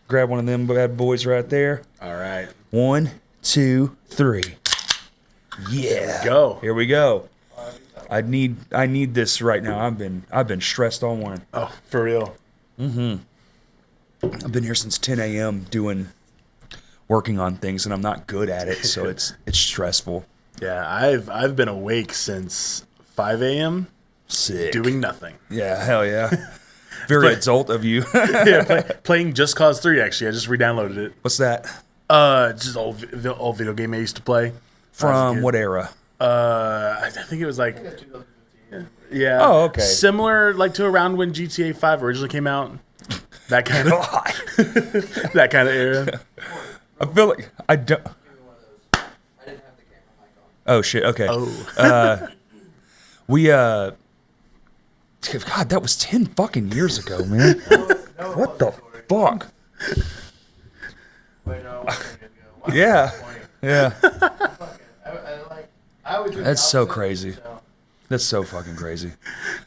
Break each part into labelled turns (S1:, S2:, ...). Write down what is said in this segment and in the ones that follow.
S1: Grab one of them bad boys right there.
S2: All right.
S1: 1, 2, 3. Yeah. Here we go. I need this right now. I've been stressed all morning.
S2: Oh, for real?
S1: Mm-hmm. I've been here since 10 a.m. working on things, and I'm not good at it, so it's stressful.
S2: Yeah, I've been awake since 5 a.m.
S1: Sick.
S2: Doing nothing.
S1: Yeah, hell yeah. Very adult of you.
S2: Yeah, playing Just Cause 3, actually. I just re-downloaded it.
S1: What's that?
S2: It's just an old video game I used to play.
S1: From what era?
S2: I think it was like... Yeah.
S1: Oh, okay.
S2: Similar to around when GTA 5 originally came out. That kind of... that kind of era.
S1: I feel like I don't... Oh, shit. Okay.
S2: Oh.
S1: God, that was 10 fucking years ago, man. What the fuck? Yeah. Yeah. That's so crazy. That's so fucking crazy.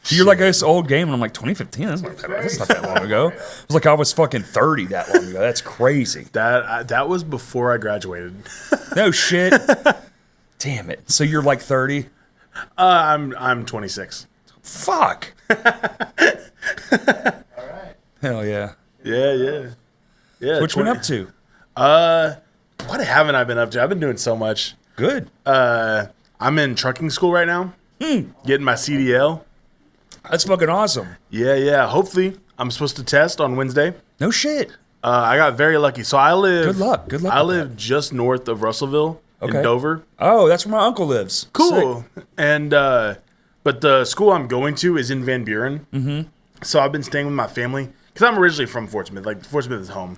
S1: You're like, this old game, and I'm like, 2015? That's not that long ago. It was like I was fucking 30 that long ago. That's crazy.
S2: That was before I graduated.
S1: No shit. Damn it. So you're like 30?
S2: I'm 26.
S1: Fuck.
S3: All right.
S1: Hell yeah.
S2: Yeah.
S1: So what you been up to?
S2: What haven't I been up to? I've been doing so much.
S1: Good.
S2: I'm in trucking school right now. Getting my CDL.
S1: That's fucking awesome.
S2: Yeah. Hopefully, I'm supposed to test on Wednesday.
S1: No shit.
S2: I got very lucky. So I live...
S1: Good luck.
S2: I live just north of Russellville in Dover.
S1: Oh, that's where my uncle lives.
S2: Cool. Sick. And, but the school I'm going to is in Van Buren. Mm-hmm. So I've been staying with my family. Because I'm originally from Fort Smith. Like, Fort Smith is home.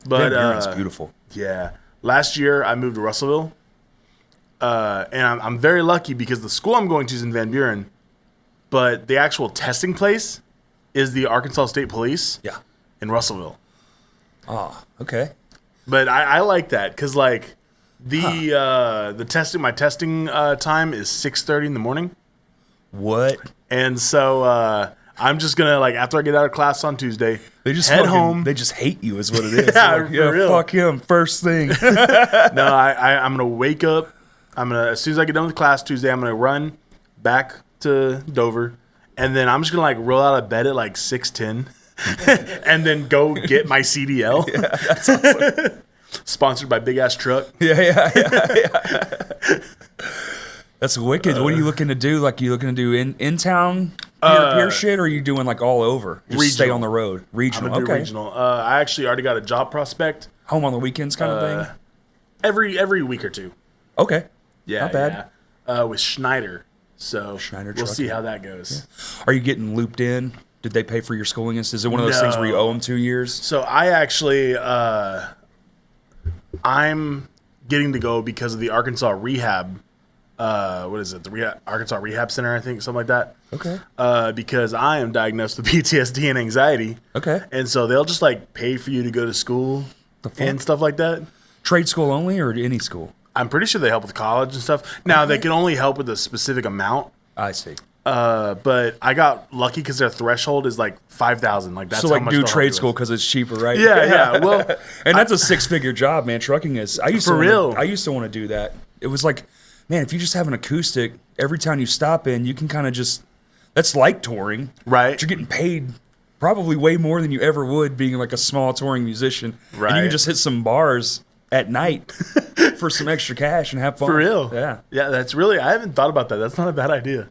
S2: But,
S1: Van Buren's beautiful.
S2: Yeah. Last year, I moved to Russellville. And I'm very lucky because the school I'm going to is in Van Buren. But the actual testing place is the Arkansas State Police.
S1: Yeah.
S2: In Russellville.
S1: Oh, okay.
S2: But I like that because like the testing, my testing time is 6:30 in the morning.
S1: What?
S2: And so I'm just gonna after I get out of class on Tuesday,
S1: they just
S2: head home.
S1: They just hate you, is what it is.
S2: Yeah,
S1: like,
S2: for real.
S1: Fuck him. First thing.
S2: No, I'm gonna wake up. As soon as I get done with class Tuesday, I'm gonna run back to Dover, and then I'm just gonna roll out of bed at 6:10. And then go get my CDL. Yeah, that's awesome. Sponsored by Big Ass Truck.
S1: Yeah. That's wicked. What are you looking to do? You looking to do in town peer shit, or are you doing all over? Just
S2: regional.
S1: Stay on the road. Regional.
S2: I'm gonna do regional. I actually already got a job prospect.
S1: Home on the weekends kind of thing?
S2: Every week or two.
S1: Okay.
S2: Yeah.
S1: Not bad.
S2: Yeah. With Schneider. So
S1: Schneider
S2: we'll see
S1: trucking.
S2: how that goes.
S1: Yeah. Are you getting looped in? Did they pay for your schooling? Is it one of those things where you owe them 2 years?
S2: So I actually, I'm getting to go because of the Arkansas Rehab. What is it? The Arkansas Rehab Center, I think, something like that.
S1: Okay.
S2: Because I am diagnosed with PTSD and anxiety.
S1: Okay.
S2: And so they'll just pay for you to go to school and stuff like that.
S1: Trade school only or any school?
S2: I'm pretty sure they help with college and stuff. Now, they can only help with a specific amount.
S1: I see.
S2: But I got lucky because their threshold is $5,000. That's
S1: so
S2: how much
S1: do trade school because it's cheaper, right?
S2: Yeah. Well,
S1: and that's a 6-figure job, man. Trucking is. I used to want to do that. It was man, if you just have an acoustic, every town you stop in, you can kind of just. That's like touring,
S2: right?
S1: But you're getting paid probably way more than you ever would being a small touring musician,
S2: right?
S1: And you can just hit some bars at night for some extra cash and have fun.
S2: For real,
S1: yeah.
S2: That's really. I haven't thought about that. That's not a bad idea.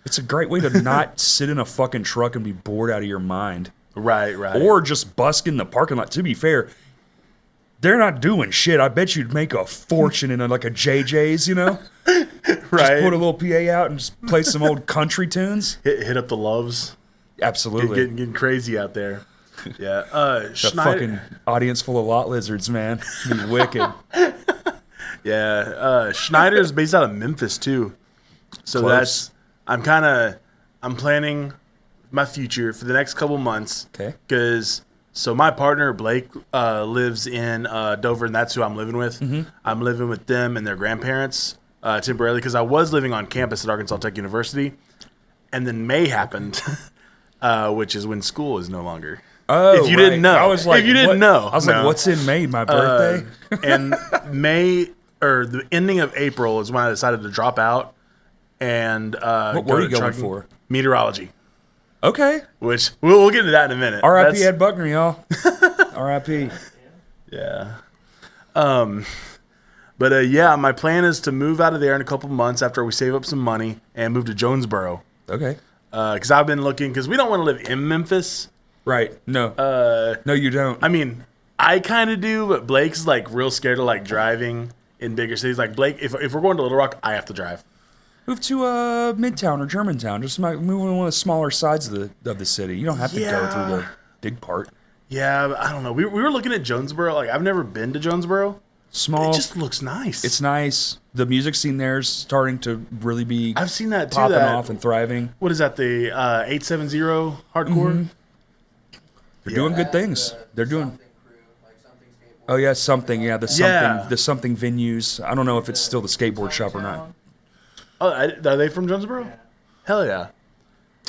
S1: It's a great way to not sit in a fucking truck and be bored out of your mind.
S2: Right.
S1: Or just busk in the parking lot. To be fair, they're not doing shit. I bet you'd make a fortune in a JJ's,
S2: Right.
S1: Just put a little PA out and just play some old country tunes.
S2: Hit up the loves.
S1: Absolutely.
S2: Getting crazy out there. Yeah.
S1: The fucking audience full of lot lizards, man. It'd be wicked.
S2: Yeah. Schneider is based out of Memphis, too. So
S1: Close.
S2: I'm planning my future for the next couple months.
S1: Okay.
S2: Because, my partner, Blake, lives in Dover, and that's who I'm living with. Mm-hmm. I'm living with them and their grandparents temporarily because I was living on campus at Arkansas Tech University. And then May happened, which is when school is no longer.
S1: Oh,
S2: if you didn't know.
S1: I was like,
S2: if you didn't know.
S1: I was like, what's in May? My birthday?
S2: And May, or the ending of April is when I decided to drop out and
S1: What were you going for?
S2: Meteorology.
S1: Okay.
S2: Which, we'll get into that in a minute.
S1: R.I.P. Ed Buckner, y'all. R.I.P.
S2: Yeah. But yeah, my plan is to move out of there in a couple months after we save up some money and move to Jonesboro.
S1: Okay.
S2: Because I've been looking, because we don't want to live in Memphis.
S1: Right. No. No, you don't.
S2: I mean, I kind of do, but Blake's like real scared of like driving in bigger cities. Like Blake, if we're going to Little Rock, I have to drive.
S1: Move to Midtown or Germantown. Just move to one of the smaller sides of the city. You don't have to go through the big part.
S2: Yeah, but I don't know. We were looking at Jonesboro. Like, I've never been to Jonesboro.
S1: Small.
S2: It just looks nice.
S1: It's nice. The music scene there is starting to really be
S2: I've seen that too.
S1: popping off and thriving.
S2: What is that? The 870 hardcore? Mm-hmm.
S1: They're doing good things. They're doing. Oh yeah, something. Yeah, the something venues. I don't know if it's still the skateboard shop or not.
S2: Oh, are they from Jonesboro? Hell yeah.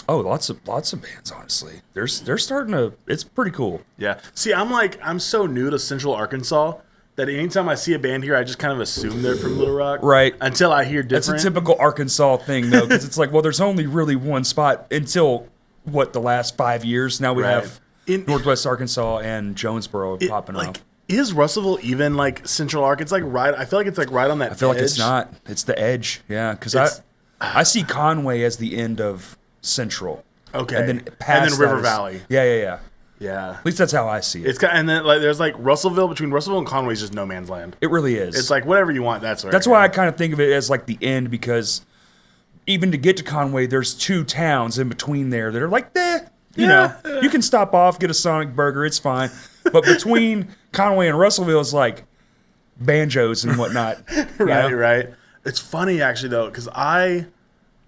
S1: Oh, lots of bands. Honestly, they're starting to. It's pretty cool.
S2: Yeah. See, I'm so new to Central Arkansas that anytime I see a band here, I just kind of assume they're from Little Rock.
S1: Right.
S2: Until I hear different.
S1: That's a typical Arkansas thing, though, because it's like, well, there's only really one spot until the last 5 years. Now we have Northwest Arkansas and Jonesboro popping up.
S2: Is Russellville even like Central Arkansas? It's like right. I feel like it's like right on that.
S1: I feel
S2: edge.
S1: like it's not. It's the edge. Yeah, because I see Conway as the end of Central.
S2: Okay.
S1: And then
S2: River Valley.
S1: Yeah.
S2: Yeah.
S1: At least that's how I see it.
S2: It's and then like there's like Russellville, between Russellville and Conway is just no man's land.
S1: It really is.
S2: It's like whatever you want. That's
S1: why I kind of think of it as like the end, because even to get to Conway, there's 2 towns in between there that are like, you know, you can stop off, get a Sonic burger, it's fine. But between Conway and Russellville is like banjos and whatnot.
S2: Right. It's funny actually though, because I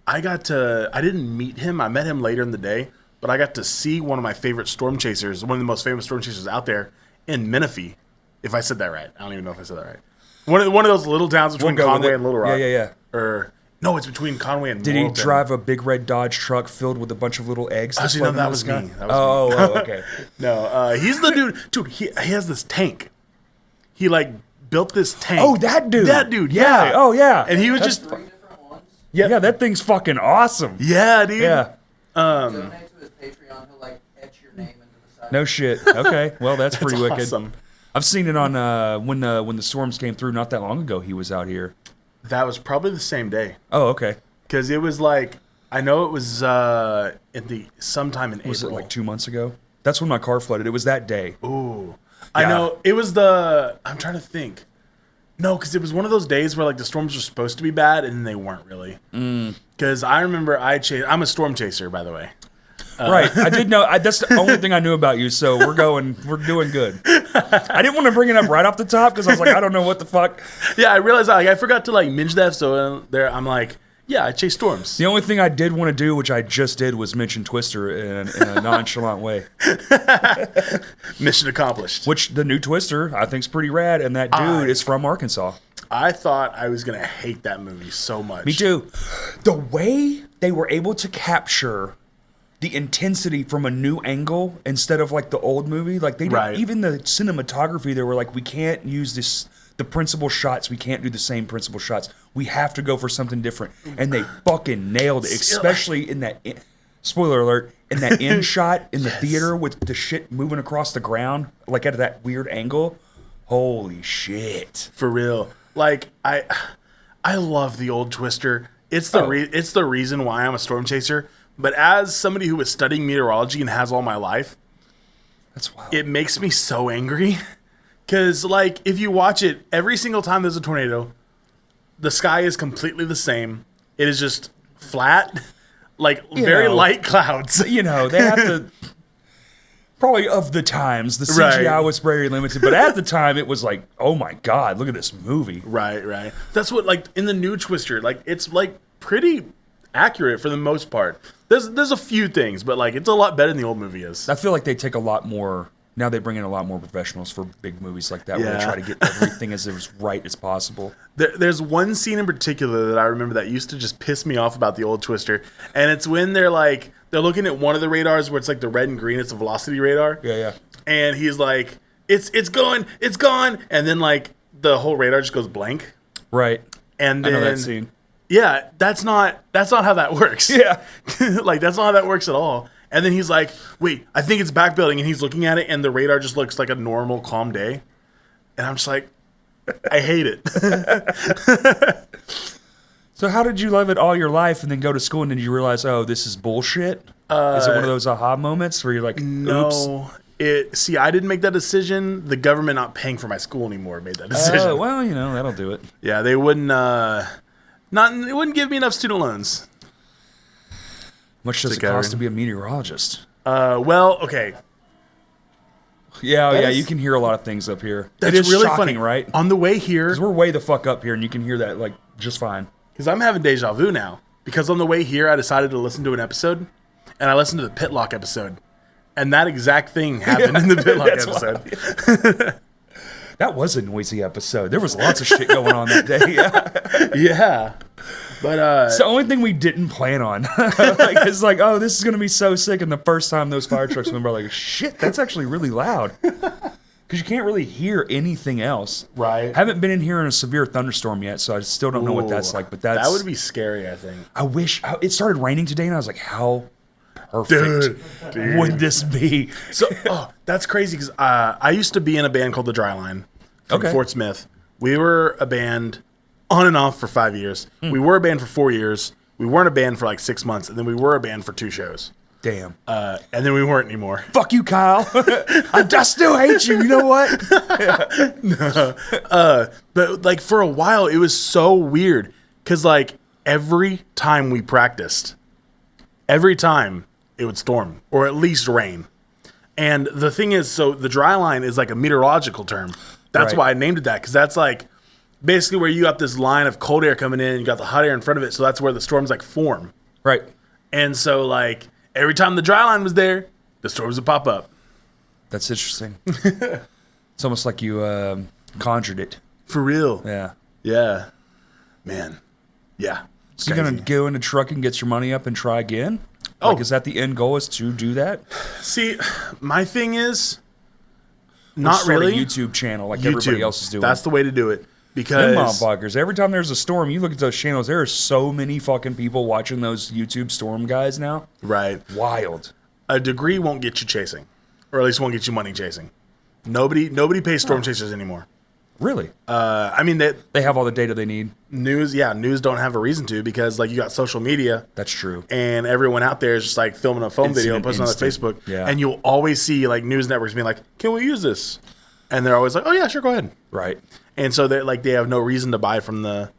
S2: didn't meet him. I met him later in the day, but I got to see one of my favorite storm chasers, one of the most famous storm chasers out there in Menifee. If I said that right, I don't even know if I said that right. One of those little towns between Conway and Little Rock.
S1: Yeah.
S2: Or no, it's between Conway and.
S1: Did he drive a big red Dodge truck filled with a bunch of little eggs?
S2: Actually, no, that was me.
S1: Oh, okay.
S2: No, he's the dude. He has this tank. He like built this tank.
S1: Oh, that dude.
S2: Yeah.
S1: Oh, yeah.
S2: And he was just.
S1: Yeah, that thing's fucking awesome.
S2: Yeah, dude.
S1: Yeah.
S4: Donate to his Patreon. He'll like etch your name into the side.
S1: No shit. Okay. Well, that's pretty wicked.
S2: Awesome.
S1: I've seen it on when the storms came through not that long ago. He was out here.
S2: That was probably the same day.
S1: Oh, okay.
S2: Because it was like, I know it was sometime in April.
S1: Was it like 2 months ago? That's when my car flooded. It was that day.
S2: Ooh. I know. It was I'm trying to think. No, because it was one of those days where like the storms were supposed to be bad and they weren't really. Because I remember I'm a storm chaser, by the way.
S1: Right. I did know. That's the only thing I knew about you, so we're doing good. I didn't want to bring it up right off the top because I was like, I don't know what the fuck.
S2: Yeah, I realized I forgot to like mention that, so there I'm like, yeah, I chase storms.
S1: The only thing I did want to do, which I just did, was mention Twister in a nonchalant way.
S2: Mission accomplished.
S1: Which the new Twister I think's pretty rad, and that dude is from Arkansas.
S2: I thought I was gonna hate that movie so much.
S1: Me too. The way they were able to capture the intensity from a new angle instead of like the old movie, like they did, even the cinematography, they were like, we can't use the principal shots, we can't do the same principal shots, we have to go for something different, and they fucking nailed it, especially in that spoiler alert, in that end shot in the theater with the shit moving across the ground like at that weird angle. Holy shit,
S2: for real. Like I love the old Twister. It's the reason why I'm a storm chaser. But as somebody who is studying meteorology and has all my life,
S1: that's wild.
S2: It makes me so angry. Because, like, if you watch it, every single time there's a tornado, the sky is completely the same. It is just flat, like, very light clouds.
S1: You know, they have to... Probably of the times, the CGI was very limited. But at the time, it was like, oh, my God, look at this movie.
S2: Right. That's what, like, in the new Twister, like, it's, like, pretty... accurate for the most part. There's a few things, but like it's a lot better than the old movie is.
S1: I feel like they take a lot more now. They bring in a lot more professionals for big movies like that, where they try to get everything as right as possible.
S2: There's one scene in particular that I remember that used to just piss me off about the old Twister, and it's when they're like they're looking at one of the radars where it's like the red and green. It's a velocity radar.
S1: Yeah.
S2: And he's like, it's gone. And then like the whole radar just goes blank.
S1: Right.
S2: And then,
S1: I know that scene.
S2: Yeah, that's not how that works.
S1: Yeah.
S2: Like, that's not how that works at all. And then he's like, wait, I think it's backbuilding. And he's looking at it, and the radar just looks like a normal, calm day. And I'm just like, I hate it.
S1: So how did you live it all your life and then go to school and then you realize, oh, this is bullshit? Is it one of those aha moments where you're like, oops?
S2: No. I didn't make that decision. The government not paying for my school anymore made that decision.
S1: Oh, well, that'll do it.
S2: Yeah, they wouldn't, it wouldn't give me enough student loans.
S1: Much does it cost to be a meteorologist?
S2: Well, okay.
S1: Yeah, you can hear a lot of things up here.
S2: That's
S1: it is
S2: really
S1: shocking,
S2: funny,
S1: right?
S2: On the way here,
S1: because we're way the fuck up here, and you can hear that like just fine.
S2: Because I'm having deja vu now. Because on the way here, I decided to listen to an episode, and I listened to the Pitlock episode, and that exact thing happened in the Pitlock episode.
S1: That was a noisy episode. There was lots of shit going on that day.
S2: Yeah. But
S1: it's the only thing we didn't plan on. It's like, oh, this is gonna be so sick. And the first time those fire trucks went by, like, shit, that's actually really loud. Because you can't really hear anything else.
S2: Right.
S1: Haven't been in here in a severe thunderstorm yet, so I still don't know what that's like. But that
S2: would be scary, I think.
S1: I wish it started raining today, and I was like, how perfect would this be?
S2: So, that's crazy because I used to be in a band called the Dry Line from Fort Smith. We were a band on and off for 5 years. We were a band for 4 years. We weren't a band for like 6 months, and then we were a band for 2 shows.
S1: Damn.
S2: And then we weren't anymore.
S1: Fuck you, Kyle. I still hate you. You know what?
S2: No. But like for a while, it was so weird because like every time we practiced, it would storm or at least rain. And the thing is, so the Dry Line is like a meteorological term. That's why I named it that, because that's like basically where you got this line of cold air coming in and you got the hot air in front of it. So that's where the storms like form.
S1: Right.
S2: And so like every time the Dry Line was there, the storms would pop up.
S1: That's interesting. It's almost like you conjured it.
S2: For real.
S1: Yeah.
S2: Yeah. Man. Yeah.
S1: So you're going to go into truck and get your money up and try again? Like, is that the end goal, is to do that?
S2: See, my thing is not
S1: start
S2: really.
S1: A YouTube channel like everybody else is doing.
S2: That's the way to do it. Because
S1: motherfuckers, every time there's a storm, you look at those channels, there are so many fucking people watching those YouTube storm guys now.
S2: Right.
S1: Wild.
S2: A degree won't get you chasing. Or at least won't get you money chasing. Nobody pays storm chasers anymore.
S1: Really?
S2: I mean,
S1: they have all the data they need.
S2: News don't have a reason to, because like you got social media.
S1: That's true.
S2: And everyone out there is just like filming a phone video and posting on their Facebook.
S1: Yeah.
S2: And you'll always see like news networks being like, "Can we use this?" And they're always like, "Oh yeah, sure, go ahead."
S1: Right.
S2: And so they have no reason to buy from the,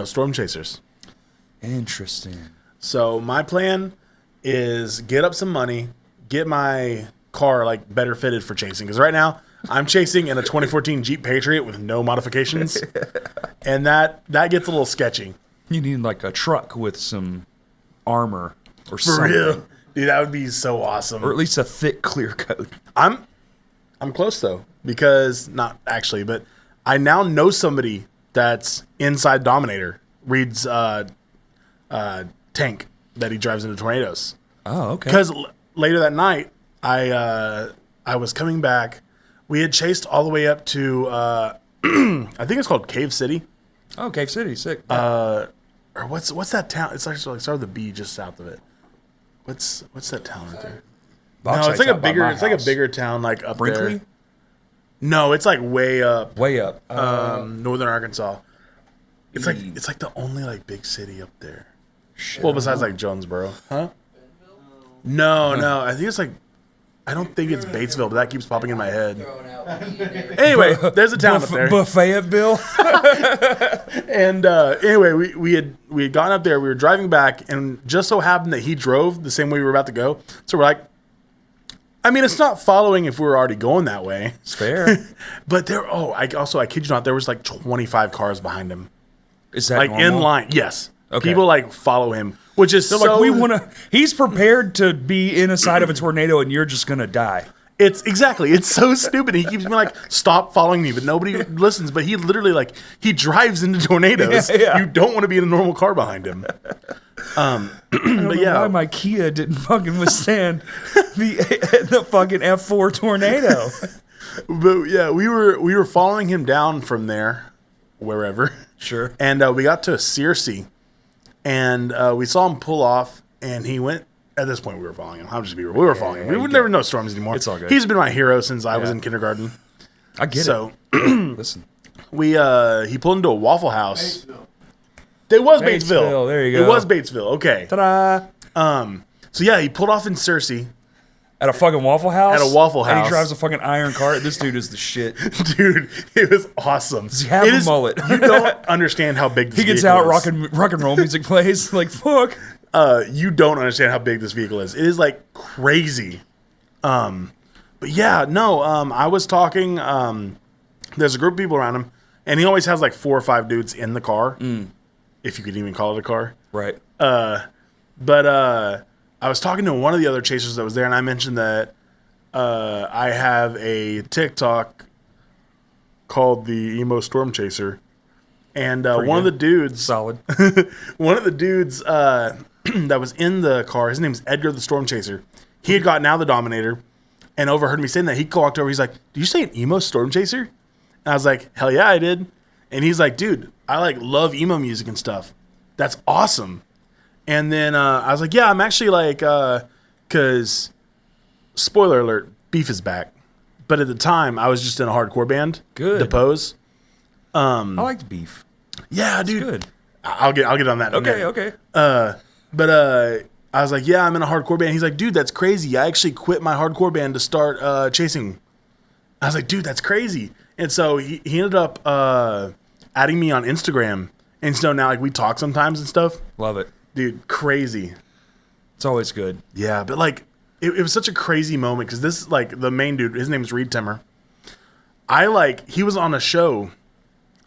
S2: storm chasers.
S1: Interesting.
S2: So my plan is get up some money, get my car like better fitted for chasing, because right now I'm chasing in a 2014 Jeep Patriot with no modifications, and that gets a little sketchy.
S1: You need like a truck with some armor or
S2: For
S1: something.
S2: real, dude, that would be so awesome.
S1: Or at least a thick clear coat.
S2: I'm close though, because not actually, but I now know somebody that's inside Dominator, reads tank that he drives into tornadoes.
S1: Oh, okay.
S2: Because later that night, I was coming back. We had chased all the way up to I think it's called Cave City.
S1: Oh, Cave City, sick.
S2: Or what's that town? It's actually like start with the B just south of it. What's that town right there? No, it's like a bigger town like up
S1: Brinkley?
S2: there. No, it's like way up.
S1: Way up.
S2: Northern Arkansas. It's like the only like big city up there. Shit, well, besides like Jonesboro, huh? No. I think it's like, I don't think it's Batesville, but that keeps popping in my head. Anyway, there's a town up there.
S1: Fayetteville.
S2: And anyway, we had gotten up there. We were driving back, and just so happened that he drove the same way we were about to go. So we're like, I mean, it's not following if we were already going that way.
S1: It's fair.
S2: But I kid you not, there was like 25 cars behind him.
S1: Is that
S2: like
S1: normal?
S2: in line? Yes.
S1: Okay.
S2: People like follow him, which is
S1: They're
S2: so
S1: like, we want to. He's prepared to be in a side of a tornado, and you're just gonna die.
S2: It's so stupid. He keeps being like, stop following me, but nobody listens. But he literally like he drives into tornadoes.
S1: Yeah.
S2: You don't want to be in a normal car behind him. But yeah,
S1: why my Kia didn't fucking withstand the fucking F4 tornado.
S2: But yeah, we were following him down from there, wherever.
S1: Sure.
S2: And we got to Searcy, and we saw him pull off, and he went. At this point, we were following him. I'll just be real. We were following him. We would never know Storms anymore.
S1: It's all good.
S2: He's been my hero since I was in kindergarten.
S1: I get
S2: So,
S1: it. Listen.
S2: he pulled into a Waffle House. It was Batesville.
S1: There you go.
S2: It was Batesville. Okay.
S1: Ta-da!
S2: So yeah, he pulled off in Searcy.
S1: At a fucking Waffle House?
S2: At a Waffle
S1: And
S2: House.
S1: he drives a fucking iron cart. This dude is the shit.
S2: Dude, it was awesome.
S1: Does he have a mullet?
S2: You don't understand how big this
S1: He gets
S2: vehicle
S1: out,
S2: is.
S1: rock and roll music plays. Like, fuck.
S2: You don't understand how big this vehicle is. It is like crazy. But yeah, no, I was talking, there's a group of people around him, and he always has like 4 or 5 dudes in the car, if you could even call it a car.
S1: Right.
S2: But I was talking to one of the other chasers that was there, and I mentioned that I have a TikTok called the Emo Storm Chaser, and one of the dudes,
S1: Solid.
S2: one of the dudes that was in the car, his name's Edgar the Storm Chaser. He had gotten out of the Dominator and overheard me saying that. He walked over. He's like, "Did you say an emo Storm Chaser?" And I was like, "Hell yeah, I did." And he's like, "Dude, I like love emo music and stuff. That's awesome." And then I was like, "Yeah, I'm actually like, because spoiler alert, Beef is back." But at the time, I was just in a hardcore band.
S1: Good.
S2: Depose.
S1: I liked Beef.
S2: Yeah,
S1: It's
S2: dude.
S1: good.
S2: I'll get on that. In a minute.
S1: Okay.
S2: But I was like, yeah, I'm in a hardcore band. He's like, dude, that's crazy. I actually quit my hardcore band to start chasing. I was like, dude, that's crazy. And so he ended up adding me on Instagram. And so now like we talk sometimes and stuff.
S1: Love it.
S2: Dude, crazy.
S1: It's always good.
S2: Yeah, but like it was such a crazy moment because this like the main dude, his name is Reed Timmer. He was on a show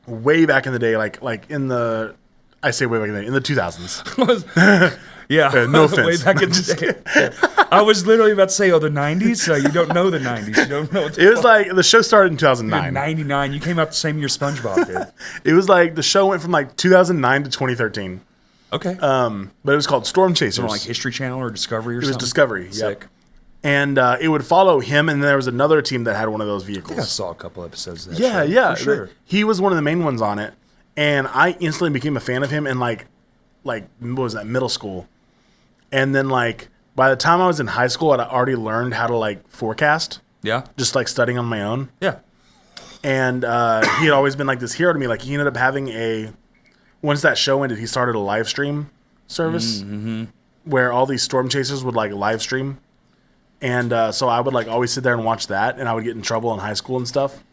S2: way back in the day, like in the I say way back in the day, in the 2000s.
S1: Yeah.
S2: No offense.
S1: Way back in the day. Yeah. I was literally about to say, the 90s? So you don't know the 90s. You don't know what
S2: It was like the show started in 2009.
S1: 99. You came out the same year SpongeBob did.
S2: It was like the show went from like 2009 to 2013.
S1: Okay.
S2: But it was called Storm Chasers.
S1: On like History Channel or Discovery or
S2: It was
S1: something?
S2: Discovery.
S1: Sick.
S2: Yep. And it would follow him, and then there was another team that had one of those
S1: I think I
S2: vehicles.
S1: saw a couple episodes of that
S2: Yeah,
S1: show,
S2: yeah.
S1: for sure.
S2: He was one of the main ones on it, and I instantly became a fan of him in like what was that, middle school. And then like by the time I was in high school, I'd already learned how to like forecast,
S1: Yeah?
S2: just like studying on my own.
S1: Yeah.
S2: And he had always been like this hero to me. Like he ended up having once that show ended, he started a live stream service where all these storm chasers would like live stream. And so I would like always sit there and watch that, and I would get in trouble in high school and stuff.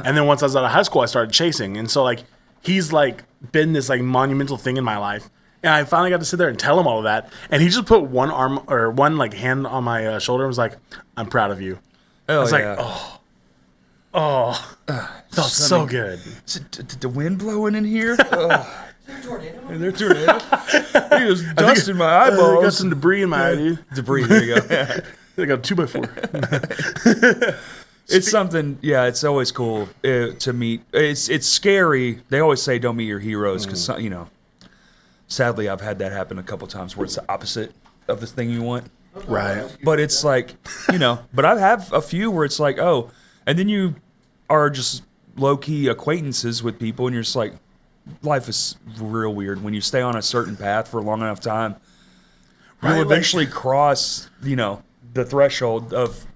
S2: And then once I was out of high school, I started chasing. And so like he's like been this like monumental thing in my life. And I finally got to sit there and tell him all of that. And he just put one arm or one like hand on my shoulder and was like, "I'm proud of you."
S1: Oh,
S2: I was
S1: yeah.
S2: like, felt so good.
S1: Did the wind blowing in here? Oh.
S4: Tornado?
S1: There's tornado. He was dust in my eyeballs.
S2: Got some debris in my eye, dude.
S1: Debris, there you go.
S2: I got a 2x4.
S1: It's something, yeah, it's always cool to meet. It's scary. They always say don't meet your heroes because, sadly, I've had that happen a couple times where it's the opposite of the thing you want.
S2: Right.
S1: But it's like, but I have a few where it's like, oh, and then you are just low-key acquaintances with people and you're just like, life is real weird. When you stay on a certain path for a long enough time,
S2: Right,
S1: you'll
S2: like-
S1: eventually cross, the threshold of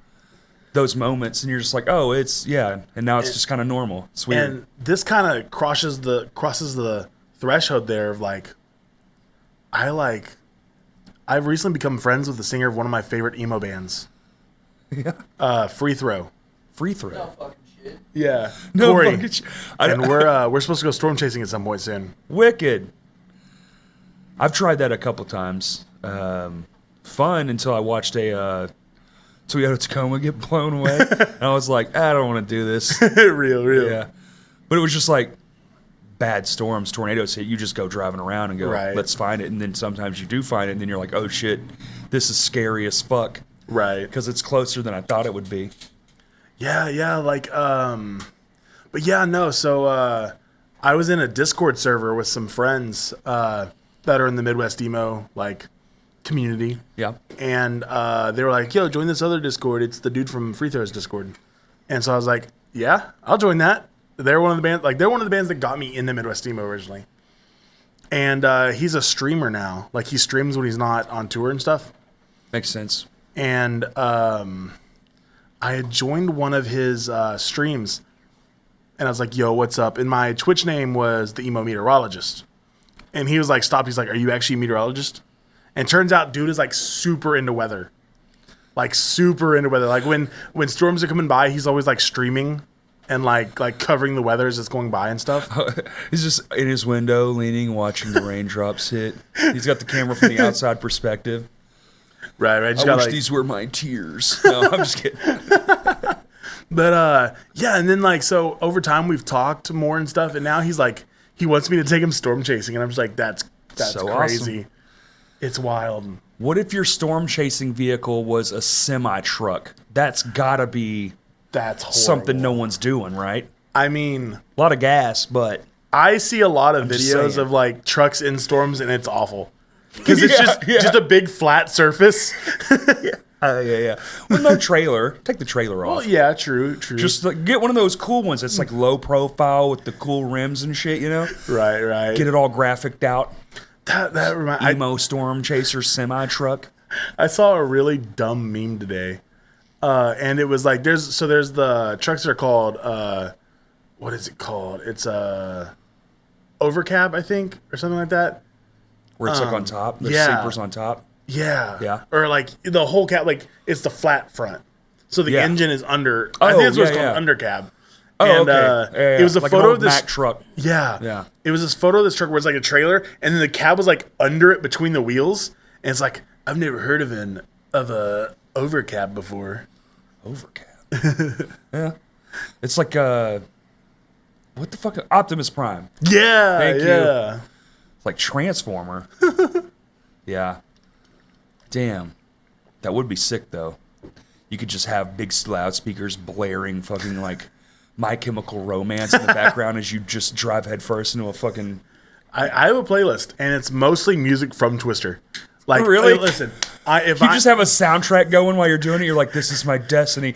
S1: those moments, and you're just like, oh, and now it's just kind of normal. It's weird.
S2: And this kind of crosses the threshold there of like, I've recently become friends with the singer of one of my favorite emo bands.
S1: Yeah.
S2: Free Throw.
S1: Free throw.
S4: No fucking shit.
S2: Yeah.
S1: No
S2: Corey.
S1: fucking shit.
S2: And we're supposed to go storm chasing at some point soon.
S1: Wicked. I've tried that a couple times. Fun until I watched a Toyota Tacoma get blown away. And I was like, I don't want to do this.
S2: real.
S1: Yeah. But it was just like bad storms, tornadoes hit. You just go driving around and go,
S2: Right.
S1: let's find it. And then sometimes you do find it, and then you're like, oh shit, this is scary as fuck.
S2: Right.
S1: Because it's closer than I thought it would be.
S2: Yeah, like, but yeah, no, so, I was in a Discord server with some friends, that are in the Midwest emo, like, community.
S1: Yeah.
S2: And, they were like, yo, join this other Discord. It's the dude from Free Throws Discord. And so I was like, yeah, I'll join that. They're one of the bands that got me into Midwest emo originally. And, he's a streamer now. Like, he streams when he's not on tour and stuff.
S1: Makes sense.
S2: And, I had joined one of his streams, and I was like, yo, what's up? And my Twitch name was the Emo Meteorologist. And he was like, stop. He's like, are you actually a meteorologist? And turns out dude is like super into weather. Like super into weather. Like when storms are coming by, he's always like streaming and like covering the weather as it's going by and stuff.
S1: He's just in his window, leaning, watching the raindrops hit. He's got the camera from the outside perspective.
S2: Right.
S1: I wish these were my tears. No, I'm just kidding.
S2: But yeah, and then like so over time we've talked more and stuff, and now he's like he wants me to take him storm chasing, and I'm just like that's
S1: so
S2: crazy.
S1: Awesome.
S2: It's wild.
S1: What if your storm chasing vehicle was a semi truck? That's gotta be something no one's doing, right?
S2: I mean,
S1: a lot of gas, but
S2: I see a lot of videos of like trucks in storms, and it's awful. Because it's just a big flat surface.
S1: Yeah. With no trailer. Take the trailer off.
S2: Well, yeah, true.
S1: Just like, get one of those cool ones that's like low profile with the cool rims and shit, you know?
S2: Right.
S1: Get it all graphic out.
S2: That reminds
S1: Emo storm chaser semi truck.
S2: I saw a really dumb meme today. And it was like there's the trucks that are called what is it called? It's overcab, I think, or something like that.
S1: Where it's like on top. The sleeper's on top.
S2: Yeah. Or like the whole cab, like it's the flat front. So the engine is under. I think that's what it's called, undercab.
S1: Oh, okay.
S2: It was a
S1: like
S2: photo
S1: an old
S2: of this
S1: Mack truck.
S2: Yeah. It was this photo of this truck where it's like a trailer, and then the cab was like under it between the wheels, and it's like I've never heard of a overcab before.
S1: Overcab. Yeah. It's like what the fuck? Optimus Prime.
S2: Yeah.
S1: Thank you. It's like Transformer. Yeah. Damn. That would be sick though. You could just have big loudspeakers blaring fucking like My Chemical Romance in the background as you just drive headfirst into a fucking...
S2: I have a playlist, and it's mostly music from Twister. Like,
S1: really?
S2: Listen,
S1: if you just have a soundtrack going while you're doing it, you're like, this is my destiny.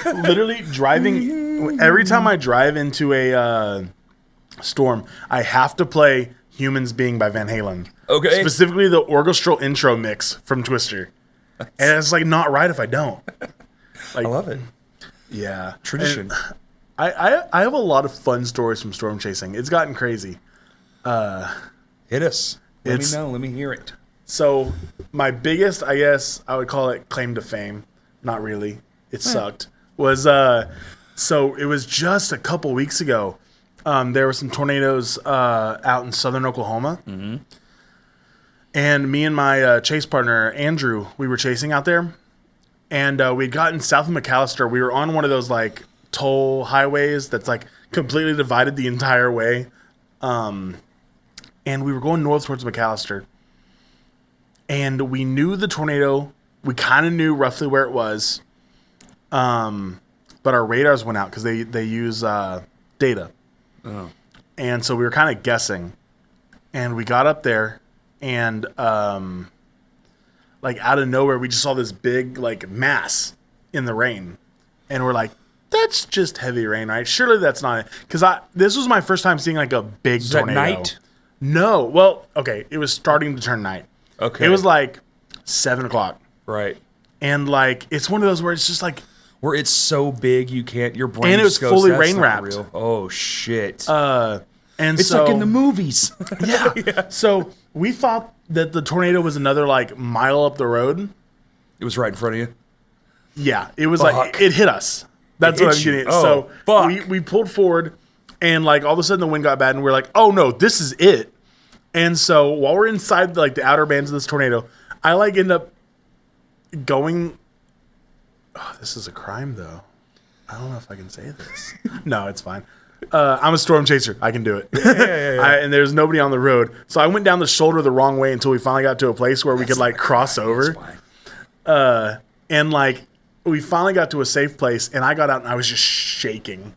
S2: Literally driving... Every time I drive into a storm, I have to play Humans Being by Van Halen.
S1: Okay.
S2: Specifically the orchestral intro mix from Twister. And it's like not right if I don't. Like,
S1: I love it.
S2: Yeah.
S1: Tradition.
S2: I have a lot of fun stories from storm chasing. It's gotten crazy.
S1: Hit us. Let me know. Let me hear it.
S2: So my biggest, I guess I would call it claim to fame. Not really. It sucked. Was so it was just a couple weeks ago. There were some tornadoes out in southern Oklahoma. Mm-hmm. And me and my chase partner, Andrew, we were chasing out there. And we'd gotten south of McAllister. We were on one of those like toll highways that's like completely divided the entire way. And we were going north towards McAllister. And we knew the tornado. We kind of knew roughly where it was. But our radars went out because they use data. Oh. And so we were kind of guessing. And we got up there. And like out of nowhere, we just saw this big like mass in the rain. And we're like, that's just heavy rain, right? Surely that's not it. Because this was my first time seeing like a big tornado.
S1: At night?
S2: No. Well, okay. It was starting to turn night.
S1: Okay.
S2: It was like 7 o'clock.
S1: Right.
S2: And like, it's one of those where it's just like.
S1: Where it's so big you can't, your brain
S2: and it was
S1: just goes,
S2: fully
S1: that's
S2: rain
S1: not
S2: wrapped.
S1: real. Oh, shit.
S2: And
S1: it's like in the movies.
S2: Yeah. So we thought that the tornado was another like mile up the road.
S1: It was right in front of you?
S2: Yeah. It was like, it hit us. That's what I'm getting at.
S1: Oh,
S2: so we pulled forward and like all of a sudden the wind got bad and we're like, oh no, this is it. And so while we're inside like the outer bands of this tornado, I like end up going. Oh, this is a crime though. I don't know if I can say this. No, it's fine. I'm a storm chaser. I can do it. Yeah. And there's nobody on the road. So I went down the shoulder the wrong way until we finally got to a place where we could like cross over. And like we finally got to a safe place, and I got out and I was just shaking.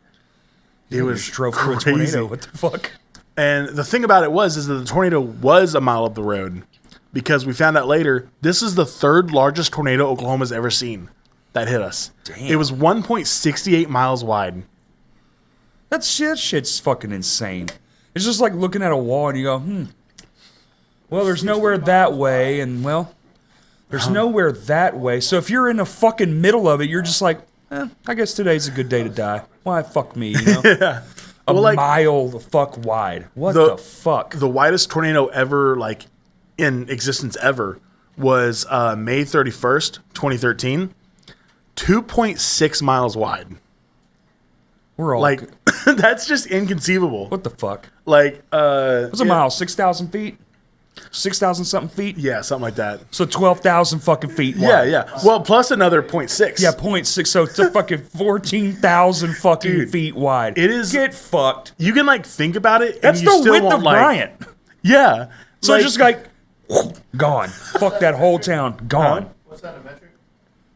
S2: It was
S1: drove through a tornado. What the fuck?
S2: And the thing about it is that the tornado was a mile up the road, because we found out later this is the third largest tornado Oklahoma's ever seen that hit us.
S1: Damn.
S2: It was 1.68 miles wide.
S1: That shit's fucking insane. It's just like looking at a wall and you go, well, there's nowhere that way, and well, there's nowhere that way. So if you're in the fucking middle of it, you're just like, I guess today's a good day to die. Why, fuck me, you know?
S2: Yeah.
S1: A mile the fuck wide. What the fuck?
S2: The widest tornado ever, like, in existence ever, was May 31st, 2013. 2.6 miles wide.
S1: We're all
S2: like, that's just inconceivable.
S1: What the fuck?
S2: Like,
S1: what's a mile? 6,000 feet? 6,000 something feet?
S2: Yeah, something like that.
S1: So 12,000 fucking feet wide.
S2: Yeah. Well, plus another 0.6.
S1: Yeah, 0.6. So it's a fucking 14,000 fucking feet wide.
S2: It is.
S1: Get fucked.
S2: You can like think about it.
S1: That's
S2: and you
S1: the
S2: still
S1: width
S2: won't,
S1: of
S2: like,
S1: Bryant.
S2: Yeah.
S1: So it's just like gone. Fuck that whole town. Gone.
S3: What's that, a metric?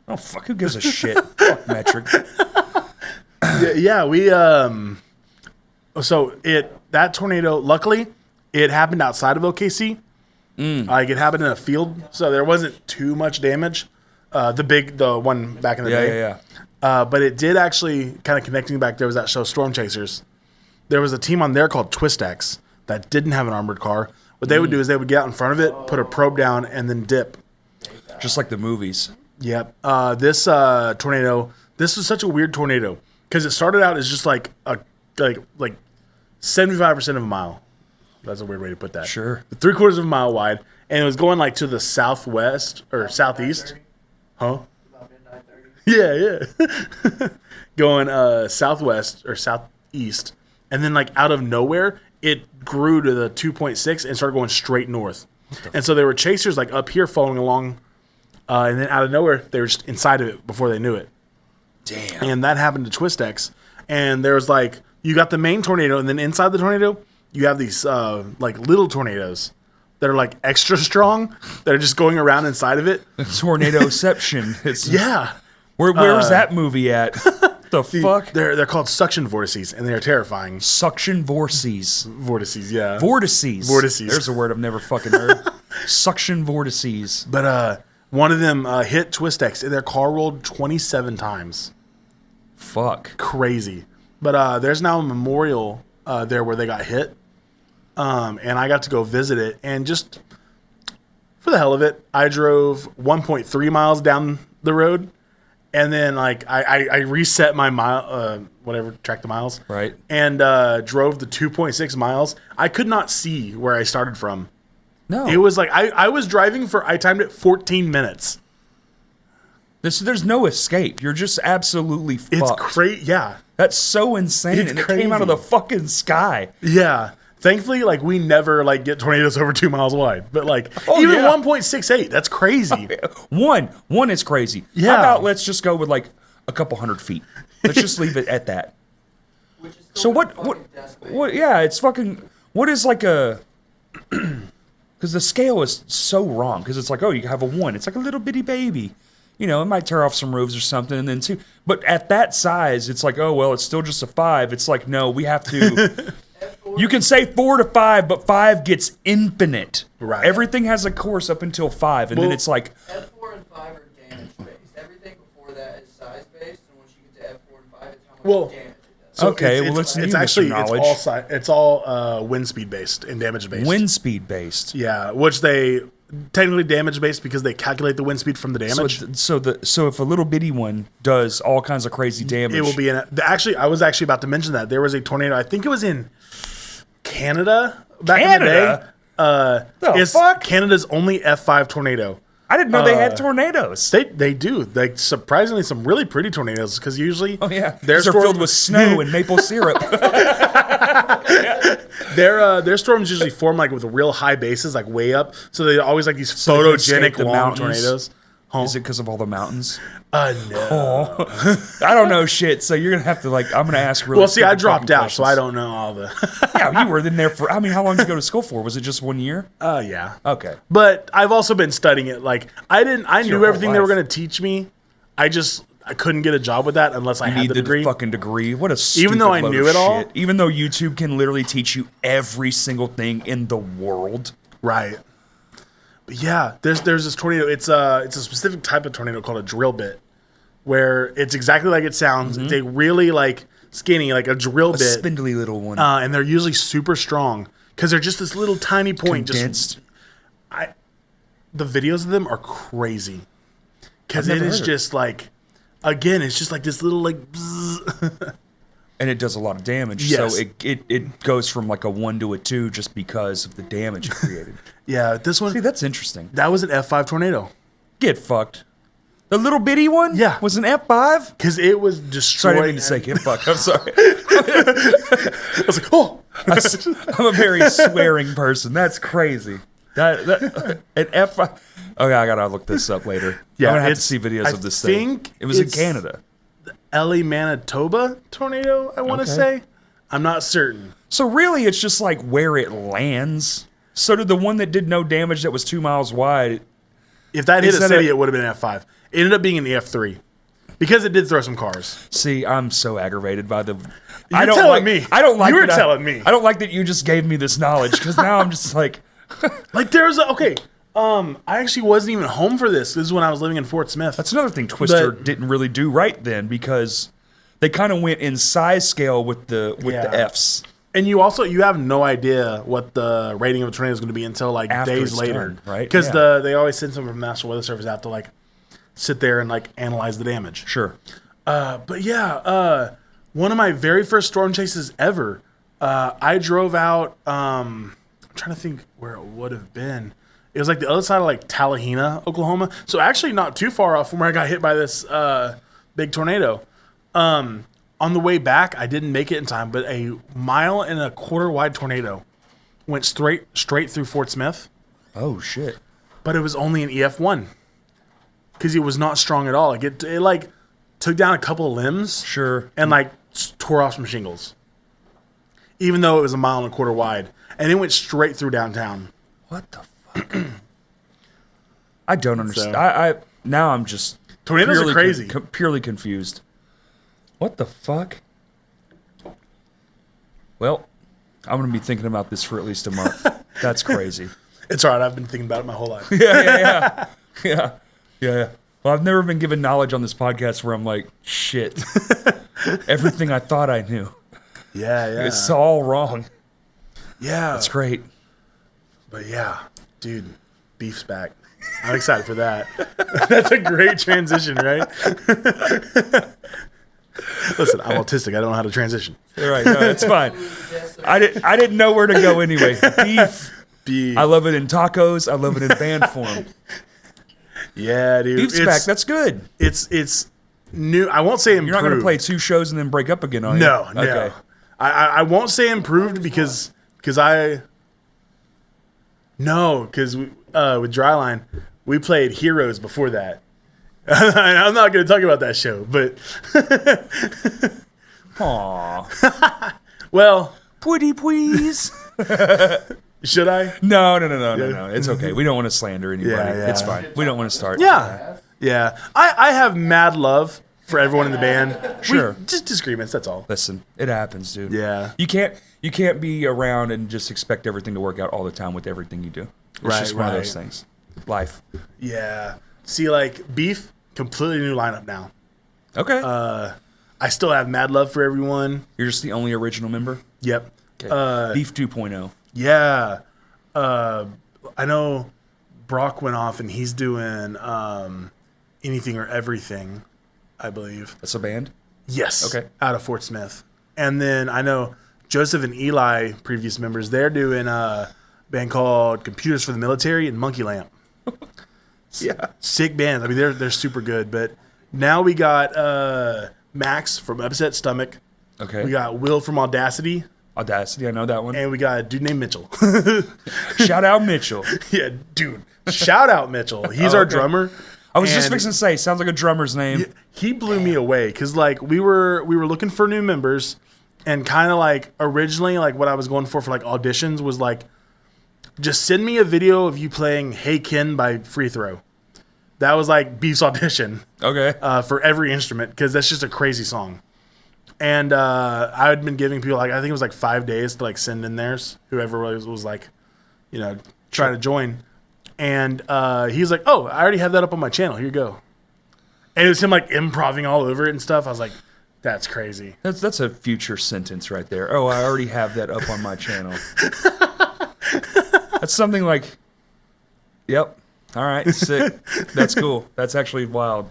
S1: Oh fuck! Who gives a shit? Fuck metric.
S2: Yeah, we So that tornado, luckily, it happened outside of OKC. Like it happened in a field, so there wasn't too much damage. The one back in the day.
S1: Yeah.
S2: But it did actually, kind of connecting back, there was that show Storm Chasers. There was a team on there called Twist X that didn't have an armored car. What they would do is they would get out in front of it, put a probe down, and then dip.
S1: Just like the movies.
S2: Yep. This tornado, this was such a weird tornado because it started out as just like 75% of a mile. That's a weird way to put that.
S1: Sure.
S2: 3/4 of a mile wide, and it was going like to the southwest or southeast. Huh?
S3: About midnight 30.
S2: Yeah. Going southwest or southeast, and then like out of nowhere, it grew to the 2.6 and started going straight north. And so there were chasers like up here following along, and then out of nowhere, they were just inside of it before they knew it.
S1: Damn.
S2: And that happened to Twist X. And there was like, you got the main tornado, and then inside the tornado, you have these like little tornadoes that are like extra strong that are just going around inside of it.
S1: Tornadoception. It's
S2: Yeah.
S1: Where's that movie at? The fuck?
S2: They're called suction vortices, and they are terrifying.
S1: Suction vortices.
S2: Vortices, yeah.
S1: Vortices.
S2: Vortices.
S1: There's a word I've never fucking heard. Suction vortices.
S2: But one of them hit Twist X, and their car rolled 27 times.
S1: Fuck.
S2: Crazy. But there's now a memorial there where they got hit. And I got to go visit it. And just for the hell of it, I drove 1.3 miles down the road. And then like I reset my mile, track the miles.
S1: Right.
S2: And drove the 2.6 miles. I could not see where I started from.
S1: No.
S2: It was like I was driving I timed it 14 minutes.
S1: There's no escape. You're just absolutely fucked.
S2: It's crazy. Yeah.
S1: That's so insane.
S2: It's
S1: and it came out of the fucking sky.
S2: Yeah. Thankfully, like we never like get tornadoes over 2 miles wide, but like
S1: Oh,
S2: even
S1: yeah.
S2: 1.68, that's crazy.
S1: One is crazy.
S2: Yeah.
S1: How about let's just go with like a couple hundred feet. Let's just leave it at that.
S4: Which is
S1: So
S4: still
S1: what?
S4: fucking decibel.
S1: What? Yeah, it's fucking. What is like a? Because the scale is so wrong. Because it's like, oh, you have a 1. It's like a little bitty baby. You know, it might tear off some roofs or something, and then 2. But at that size, it's like, oh well, it's still just a 5. It's like, no, we have to. You can say 4 to 5, but 5 gets infinite.
S2: Right.
S1: Everything has a course up until 5, and then it's like,
S4: F4 and 5 are damage based. Everything before that is size based, and once you get to F4 and 5, it's how much
S2: Well,
S4: damage it does.
S2: So
S1: Okay, well, let's use
S2: actually
S1: some knowledge.
S2: it's all wind speed based and damage based.
S1: wind speed based.
S2: Yeah, which they technically damage based because they calculate the wind speed from the damage.
S1: So if a little bitty one does all kinds of crazy damage,
S2: It will be in it. Actually, I was actually about to mention that there was a tornado. I think it was in Canada back in the day.
S1: The fuck?
S2: Canada's only F5 tornado.
S1: I didn't know they had tornadoes.
S2: They do. Like surprisingly, some really pretty tornadoes because usually
S1: They're filled with snow and maple syrup.
S2: Their storms usually form like with real high bases, like way up. So they always like these photogenic
S1: the
S2: long
S1: mountains.
S2: tornadoes.
S1: Is it because of all the mountains?
S2: No.
S1: I don't know shit. So you're gonna have to I'm gonna ask. Really
S2: Well, see, I dropped out,
S1: questions.
S2: so I don't know all the.
S1: Yeah, you were in there for. I mean, how long did you go to school for? Was it just 1 year?
S2: Yeah.
S1: Okay.
S2: But I've also been studying it. Like I knew
S1: your
S2: everything
S1: whole
S2: they were
S1: life.
S2: going to teach me. I couldn't get a job with that unless I had
S1: Need
S2: the degree.
S1: fucking degree. What a stupid
S2: Even though I
S1: load
S2: knew
S1: of
S2: it all?
S1: shit. Even though YouTube can literally teach you every single thing in the world.
S2: Right. But yeah, there's this tornado. It's a specific type of tornado called a drill bit, where it's exactly like it sounds. It's a really skinny, like a drill bit,
S1: Spindly little one.
S2: and they're usually super strong because they're just this little tiny point.
S1: Condensed.
S2: The videos of them are crazy because
S1: I've
S2: it
S1: never
S2: is
S1: heard of
S2: just again, it's just like this little bzz.
S1: And it does a lot of damage.
S2: Yes.
S1: So it goes from a 1 to a 2 just because of the damage it created.
S2: Yeah, this one
S1: See, that's interesting.
S2: that was an F5 tornado
S1: Get fucked. The little bitty one?
S2: Yeah.
S1: Was an F5?
S2: because it was destroyed.
S1: Sorry, I didn't mean to say get fucked. I'm sorry.
S2: I was like, oh.
S1: I'm a very swearing person. That's crazy. That an F5. Okay, I gotta look this up later.
S2: Yeah,
S1: I'm gonna have to
S2: it's-
S1: see videos
S2: I
S1: of this
S2: think
S1: thing. It was in
S2: it's-
S1: Canada.
S2: LA Manitoba tornado, I want to
S1: Okay.
S2: say. I'm not certain.
S1: So really, it's just where it lands. So did the one that did no damage that was 2 miles wide.
S2: If that hit
S1: Is
S2: a
S1: that
S2: city,
S1: a-
S2: it would have been an F5. It ended up being an F3 because it did throw some cars.
S1: See, I'm so aggravated by the.
S2: You're telling me.
S1: I don't like.
S2: You were
S1: that
S2: telling me.
S1: I don't like that you just gave me this knowledge because now I'm just
S2: Like there's okay. I actually wasn't even home for this. This is when I was living in Fort Smith.
S1: That's another thing Twister
S2: But-
S1: didn't really do right then because they kind of went in size scale with the
S2: Yeah.
S1: Fs.
S2: And you have no idea what the rating of a tornado is going to be until
S1: After
S2: days
S1: it's
S2: later,
S1: done, right?
S2: Because
S1: Yeah.
S2: they always send someone from the National Weather Service out to sit there and analyze the damage.
S1: Sure.
S2: But yeah, one of my very first storm chases ever. I drove out. I'm trying to think where it would have been. It was the other side of Tallahena, Oklahoma. So actually not too far off from where I got hit by this big tornado. On the way back, I didn't make it in time, but a 1.25 mile wide tornado went straight through Fort Smith.
S1: Oh shit.
S2: But it was only an EF1 because it was not strong at all. It took down a couple of limbs.
S1: Sure.
S2: And tore off some shingles. Even though it was 1.25 miles wide. And it went straight through downtown.
S1: What the fuck? I don't understand.
S2: So-
S1: I now I'm just
S2: Tornadoes are crazy.
S1: Purely confused. What the fuck? Well, I'm gonna be thinking about this for at least a month. That's crazy.
S2: It's all right. I've been thinking about it my whole life.
S1: Yeah. Well, I've never been given knowledge on this podcast where I'm like, shit. Everything I thought I knew.
S2: Yeah.
S1: It's all wrong.
S2: Yeah.
S1: That's great.
S2: But yeah, dude, beef's back. I'm excited for that. That's a great transition, right? Listen, I'm autistic. I don't know how to transition.
S1: All right, no, it's fine. I didn't know where to go anyway. Beef. I love it in tacos. I love it in band form.
S2: Yeah, dude.
S1: Beef's back. That's good.
S2: It's new. I won't say improved.
S1: You're not going to play 2 shows and then break up again, are you?
S2: No.
S1: Okay.
S2: I won't say improved because with Dryline, we played Heroes before that. I'm not going to talk about that show, but
S1: Aw.
S2: well,
S1: Pretty please.
S2: should I?
S1: No. It's okay. We don't want to slander anybody.
S2: Yeah.
S1: It's fine. We don't want to start.
S2: Yeah. I have mad love for everyone in the band.
S1: Sure.
S2: Just disagreements. That's all.
S1: Listen, it happens, dude.
S2: Yeah.
S1: You can't be around and just expect everything to work out all the time with everything you do. It's just one of those things. Life.
S2: Yeah. See, Beef, completely new lineup now.
S1: Okay.
S2: I still have mad love for everyone.
S1: You're just the only original member?
S2: Yep.
S1: Okay. Beef 2.0.
S2: Yeah. I know Brock went off and he's doing Anything or Everything, I believe.
S1: That's a band?
S2: Yes.
S1: Okay.
S2: Out of Fort Smith. And then I know Joseph and Eli, previous members, they're doing a band called Computers for the Military and Monkey Lamp.
S1: Yeah.
S2: Sick bands. I mean, they're super good. But now we got Max from Upset Stomach.
S1: Okay.
S2: We got Will from Audacity.
S1: Audacity, I know that one.
S2: And we got a dude named Mitchell.
S1: Shout out Mitchell.
S2: Yeah, dude. Shout out Mitchell. He's our drummer.
S1: I was just fixing to say, sounds like a drummer's name.
S2: He blew me away because like we were looking for new members, and kind of like originally like what I was going for like auditions was like, just send me a video of you playing "Hey Ken" by Free Throw. That was like Beef's audition.
S1: Okay.
S2: For every instrument, because that's just a crazy song. And I had been giving people like, I think it was like 5 days to like send in theirs, whoever was like, you know, trying to join. And he's like, oh, I already have that up on my channel. Here you go. And it was him like improvising all over it and stuff. I was like, that's crazy.
S1: That's a future sentence right there. Oh, I already have that up on my channel. That's something like, yep. All right, sick. That's cool. That's actually wild.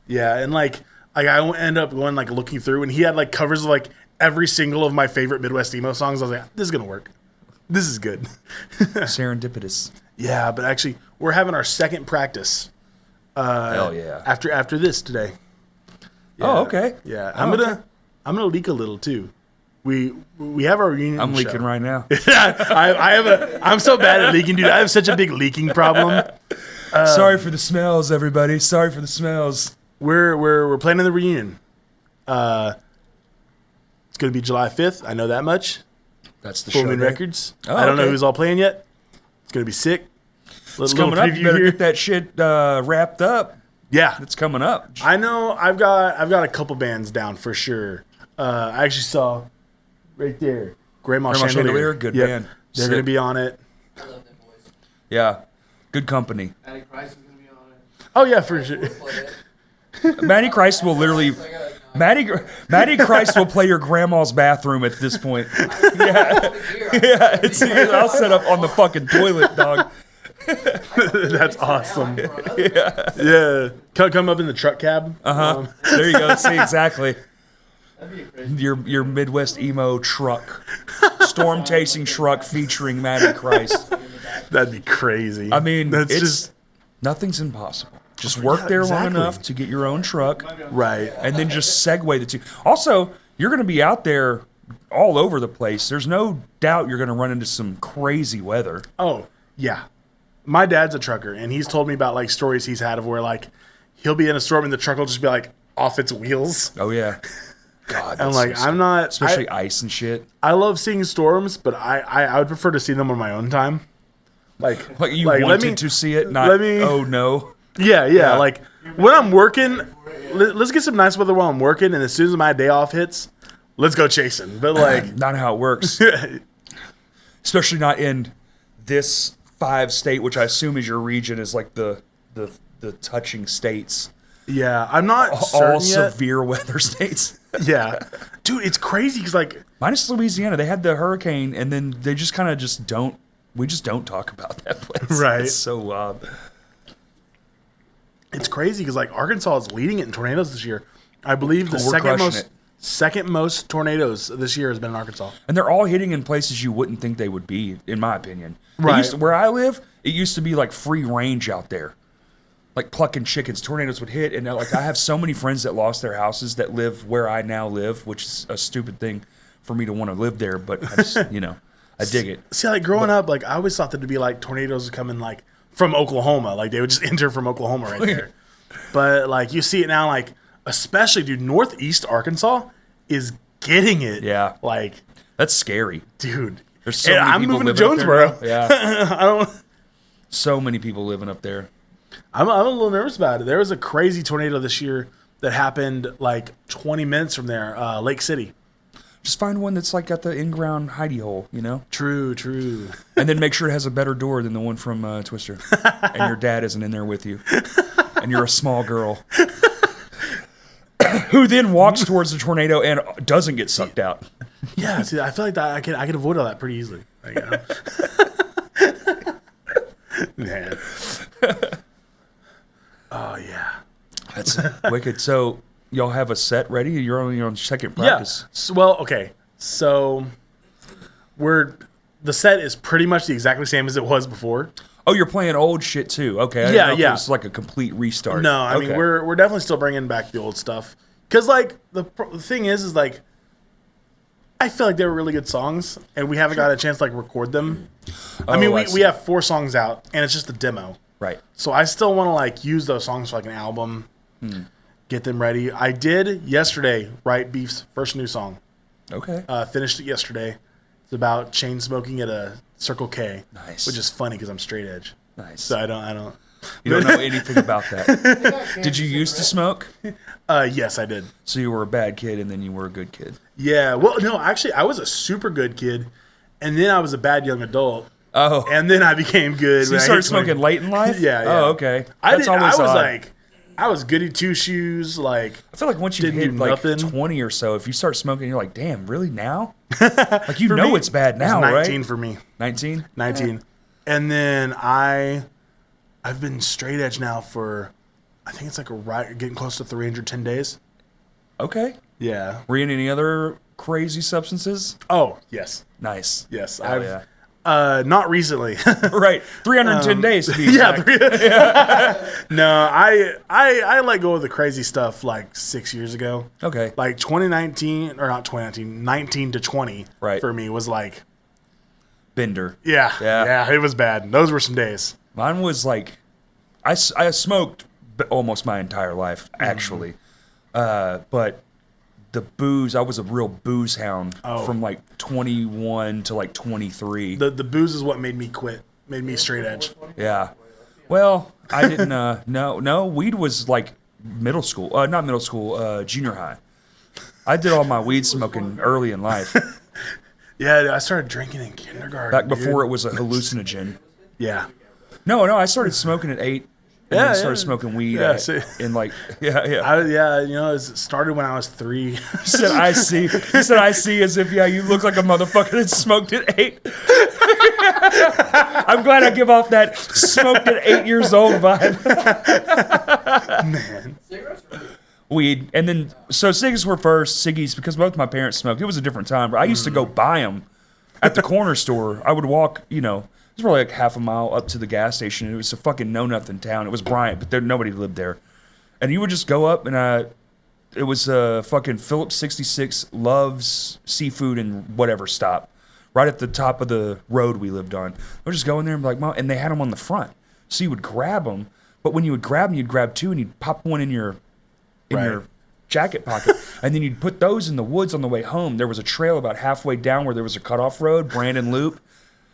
S2: Yeah, and like I end up going like looking through, and he had like covers of like every single of my favorite Midwest emo songs. I was like, this is gonna work. This is good.
S1: Serendipitous.
S2: Yeah, but actually, we're having our second practice.
S1: Hell yeah!
S2: After this today. Yeah,
S1: Oh, okay.
S2: Yeah, I'm gonna leak a little too. We have our reunion.
S1: I'm
S2: show.
S1: leaking right now.
S2: I'm so bad at leaking, dude. I have such a big leaking problem.
S1: Sorry for the smells, everybody. Sorry for the smells.
S2: We're planning the reunion. It's gonna be July 5th. I know that much.
S1: That's the
S2: Full
S1: show.
S2: Moon
S1: day.
S2: Records.
S1: Oh,
S2: I don't know
S1: okay.
S2: who's all playing yet. It's gonna be sick.
S1: It's coming up. You better get that shit wrapped up.
S2: Yeah,
S1: It's coming up.
S2: I know. I've got a couple bands down for sure. I actually saw right there, Grandma Chandelier.
S1: Good
S2: Yep.
S1: band.
S2: They're
S1: Sick.
S2: gonna be on it.
S4: I love them boys.
S1: Yeah. Good company.
S3: Matty Christ is gonna be on it.
S2: Oh yeah, for sure.
S4: We'll play it.
S1: Matty Christ will literally.
S4: I got
S1: Matty Christ will play your grandma's bathroom at this point.
S4: yeah.
S1: Yeah, I'll set up on the fucking toilet, dog.
S2: That's awesome. Yeah. Come up in the truck cab.
S1: There you go. See, exactly.
S3: That'd be a crazy.
S1: Your Midwest emo truck, storm chasing truck featuring Matty Christ.
S2: That'd be crazy.
S1: I mean,
S2: that's
S1: it's
S2: just
S1: nothing's impossible. Just work
S2: Yeah,
S1: there
S2: exactly.
S1: long enough to get your own truck,
S2: right.
S1: and then just segue the two. Also, you're going to be out there all over the place. There's no doubt you're going to run into some crazy weather.
S2: Oh, yeah. My dad's a trucker, and he's told me about like stories he's had of where like he'll be in a storm and the truck will just be like off its wheels.
S1: Oh yeah. God,
S2: I'm
S1: that's
S2: like,
S1: so
S2: I'm not.
S1: especially ice and shit.
S2: I love seeing storms, but I would prefer to see them on my own time. Like
S1: Like you
S2: let
S1: wanted
S2: me-
S1: to see it, not
S2: let me-
S1: oh no.
S2: Yeah.
S1: Yeah.
S2: Like when I'm working, let's get some nice weather while I'm working, and as soon as my day off hits, let's go chasing. But like,
S1: Not how it works. Especially not in this 5-state, which I assume is your region, is like the touching states.
S2: yeah, I'm not
S1: All
S2: certain yet.
S1: severe weather states.
S2: Yeah, dude, it's crazy because like
S1: Minus Louisiana, they had the hurricane, and then they just kind of just don't. We just don't talk about that place.
S2: Right.
S1: It's so wild.
S2: it's crazy because like Arkansas is leading it in tornadoes this year. I believe the
S1: We're crushing it.
S2: second most tornadoes this year has been in Arkansas.
S1: And they're all hitting in places you wouldn't think they would be, in my opinion.
S2: Right.
S1: Where I live, it used to be like free range out there. Like plucking chickens. Tornadoes would hit. And like I have so many friends that lost their houses that live where I now live, which is a stupid thing for me to want to live there. But I just, I dig it.
S2: See, like growing up, like I always thought that to be like tornadoes would come in like from Oklahoma, like they would just enter from Oklahoma right there. But like you see it now, like especially dude, Northeast Arkansas is getting it.
S1: Yeah.
S2: like
S1: That's scary.
S2: dude,
S1: There's so
S2: and
S1: many
S2: I'm
S1: people
S2: moving to
S1: living up there
S2: Jonesboro.
S1: now. Yeah.
S2: I don't.
S1: So many people living up there.
S2: I'm a little nervous about it. There was a crazy tornado this year that happened like 20 minutes from there, Lake City.
S1: Just find one that's like got the in-ground hidey hole,
S2: True.
S1: And then make sure it has a better door than the one from Twister. And your dad isn't in there with you. And you're a small girl. Who then walks towards the tornado and doesn't get sucked out.
S2: Yeah, see, I feel like that I could avoid all that pretty easily. Like, Man. Oh yeah.
S1: That's wicked. So y'all have a set ready? You're on your second practice.
S2: Yeah. Well, okay. So the set is pretty much the exactly same as it was before.
S1: Oh, you're playing old shit too. Okay. I didn't know if it was like a complete restart.
S2: No, I mean
S1: Okay.
S2: we're definitely still bringing back the old stuff. Cause like the thing is like I feel like they were really good songs, and we haven't got a chance to like record them. I mean, we have 4 songs out, and it's just a demo.
S1: Right.
S2: So I still want to like use those songs for like an album, get them ready. I did yesterday write Beef's first new song.
S1: Okay.
S2: Finished it yesterday. It's about chain smoking at a Circle K.
S1: Nice.
S2: Which is funny because I'm straight edge.
S1: Nice.
S2: So I don't.
S1: You don't know anything about that. Did you used to smoke?
S2: Yes, I did.
S1: So you were a bad kid and then you were a good kid.
S2: Yeah. Well, no, actually, I was a super good kid, and then I was a bad young adult.
S1: Oh.
S2: And then I became good.
S1: So you started smoking late in life?
S2: Yeah.
S1: Oh, okay.
S2: I was
S1: odd.
S2: like, I was goody two shoes. Like,
S1: I feel like once you
S2: didn't
S1: hit
S2: do
S1: like
S2: nothing.
S1: 20 or so, if you start smoking, you're like, damn, really now? Like, you
S2: for
S1: know
S2: me,
S1: it's bad now,
S2: it was 19
S1: right?
S2: for me.
S1: 19?
S2: 19. And then I've been straight edge now for, I think it's like getting close to 310 days.
S1: Okay.
S2: Yeah.
S1: Were you in any other crazy substances?
S2: Oh, yes.
S1: Nice.
S2: Yes.
S1: Hell yeah.
S2: Not recently.
S1: Right. 310 days to be
S2: Yeah.
S1: exact.
S2: No, I let go of the crazy stuff like 6 years ago.
S1: Okay.
S2: Like 2019, or not 2019, 19 to 20
S1: Right.
S2: for me was like,
S1: Bender.
S2: yeah, it was bad. Those were some days.
S1: Mine was like, I smoked almost my entire life, actually. But the booze, I was a real booze hound from like 21 to like 23.
S2: The booze is what made me quit, made me straight edge.
S1: Yeah. Well, I didn't, no, weed was like middle school, not middle school, junior high. I did all my weed smoking early in life,
S2: Yeah, I started drinking in kindergarten.
S1: back before it was a hallucinogen.
S2: Yeah.
S1: No, I started smoking at 8. And then started smoking weed in like,
S2: It started when I was 3.
S1: You said I see. You said I see as if, you look like a motherfucker that smoked at 8. I'm glad I give off that smoked at 8 years old vibe.
S2: Man.
S4: Cigarettes are
S1: Weed. And then, so cigs were first, ciggies, because both my parents smoked. It was a different time, but I used to go buy them at the corner store. I would walk, it was probably like half a mile up to the gas station. It was a fucking know-nothing town. It was Bryant, but nobody lived there. And you would just go up, and it was fucking Phillips 66 Loves Seafood and whatever stop, right at the top of the road we lived on. I would just go in there and be like, Mom, and they had them on the front. So you would grab them, but when you would grab them, you'd grab 2, and you'd pop one in your jacket pocket, and then you'd put those in the woods on the way home. There was a trail about halfway down where there was a cutoff road, Brandon Loop.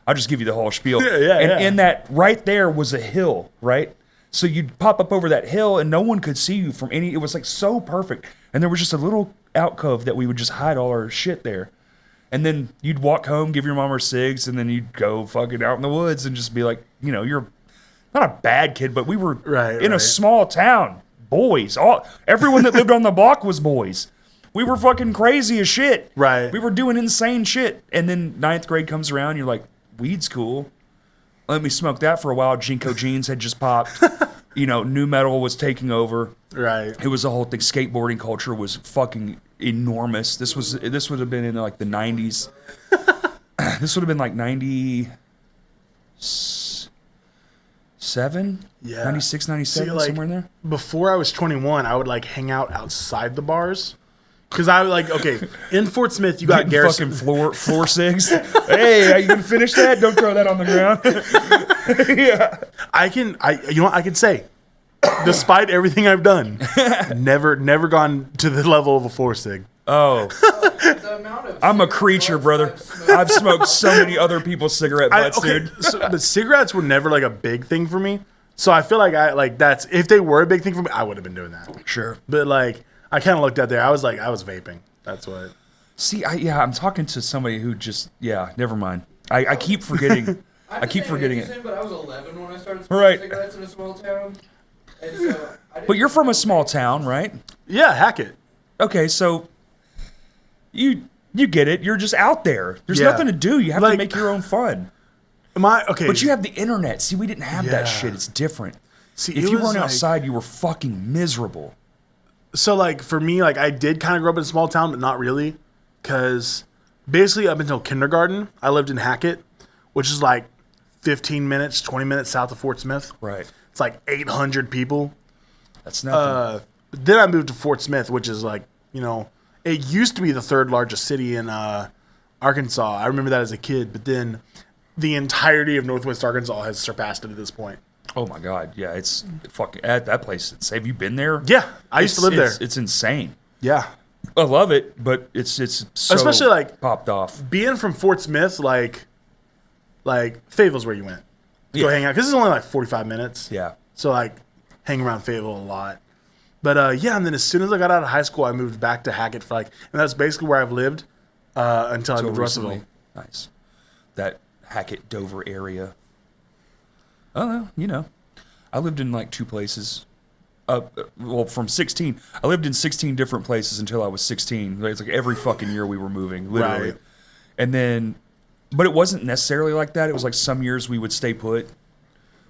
S1: I'll just give you the whole spiel. And in that, right there was a hill, right? So you'd pop up over that hill, and no one could see you from any. It was like so perfect. And there was just a little alcove that we would just hide all our shit there. And then you'd walk home, give your mom her cigs, and then you'd go fucking out in the woods and just be like, you're not a bad kid, but we were in a small town. Boys. Everyone that lived on the block was boys. We were fucking crazy as shit.
S2: Right.
S1: We were doing insane shit. And then 9th grade comes around, you're like, weed's cool. Let me smoke that for a while. Jinko jeans had just popped. Nu metal was taking over.
S2: Right.
S1: It was the whole thing. Skateboarding culture was fucking enormous. This would have been in like the 90s. This would have been like 97?
S2: Yeah.
S1: 96, 97,
S2: See, like,
S1: somewhere in there?
S2: Before I was 21, I would like hang out outside the bars. Because I like, in Fort Smith, you got
S1: Getting
S2: Garrison.
S1: fucking floor cigs. Hey, are you gonna finish that? Don't throw that on the ground. Yeah.
S2: I can say, despite everything I've done, never gone to the level of a floor cig.
S1: Oh,
S4: the amount of
S1: I'm a creature, brother. I've smoked so many other people's cigarette butts, dude.
S2: But cigarettes were never like a big thing for me. So I feel like that's, if they were a big thing for me, I would have been doing that.
S1: Sure.
S2: But like, I kind of looked out there. I was vaping. That's what.
S1: See, I'm talking to somebody who just, never mind. I keep forgetting. I keep forgetting it.
S4: But I was 11 when I started smoking cigarettes in a small town. And so
S1: But you're from a small town, right?
S2: Yeah, Hackett.
S1: Okay, so you get it. You're just out there. There's nothing to do. You have to make your own fun. But you have the internet. See, we didn't have that shit. It's different.
S2: See,
S1: if you weren't outside, you were fucking miserable.
S2: So, like, for me, like, I did kind of grow up in a small town, but not really. Because basically up until kindergarten, I lived in Hackett, which is like 15 minutes, 20 minutes south of Fort Smith.
S1: Right.
S2: It's like 800 people.
S1: That's nothing.
S2: Then I moved to Fort Smith, which is like, it used to be the 3rd largest city in Arkansas. I remember that as a kid, but then the entirety of Northwest Arkansas has surpassed it at this point.
S1: Oh my God, yeah, it's fucking at that place. Have you been there?
S2: Yeah, I used to live there.
S1: It's insane.
S2: Yeah,
S1: I love it, but it's so
S2: especially like
S1: popped off.
S2: being from Fort Smith. Like Fayetteville's where you went. Go hang out because it's only like 45 minutes.
S1: Yeah,
S2: So like hang around Fayetteville a lot. But yeah, and then as soon as I got out of high school, I moved back to Hackett for like, and that's basically where I've lived until I moved to Russellville.
S1: Nice, that Hackett Dover area. Oh, you know, I lived in like 2 places. Well, from 16, I lived in 16 different places until I was 16. It's like every fucking year we were moving, literally.
S2: Right.
S1: And then, but it wasn't necessarily like that. It was like some years we would stay put,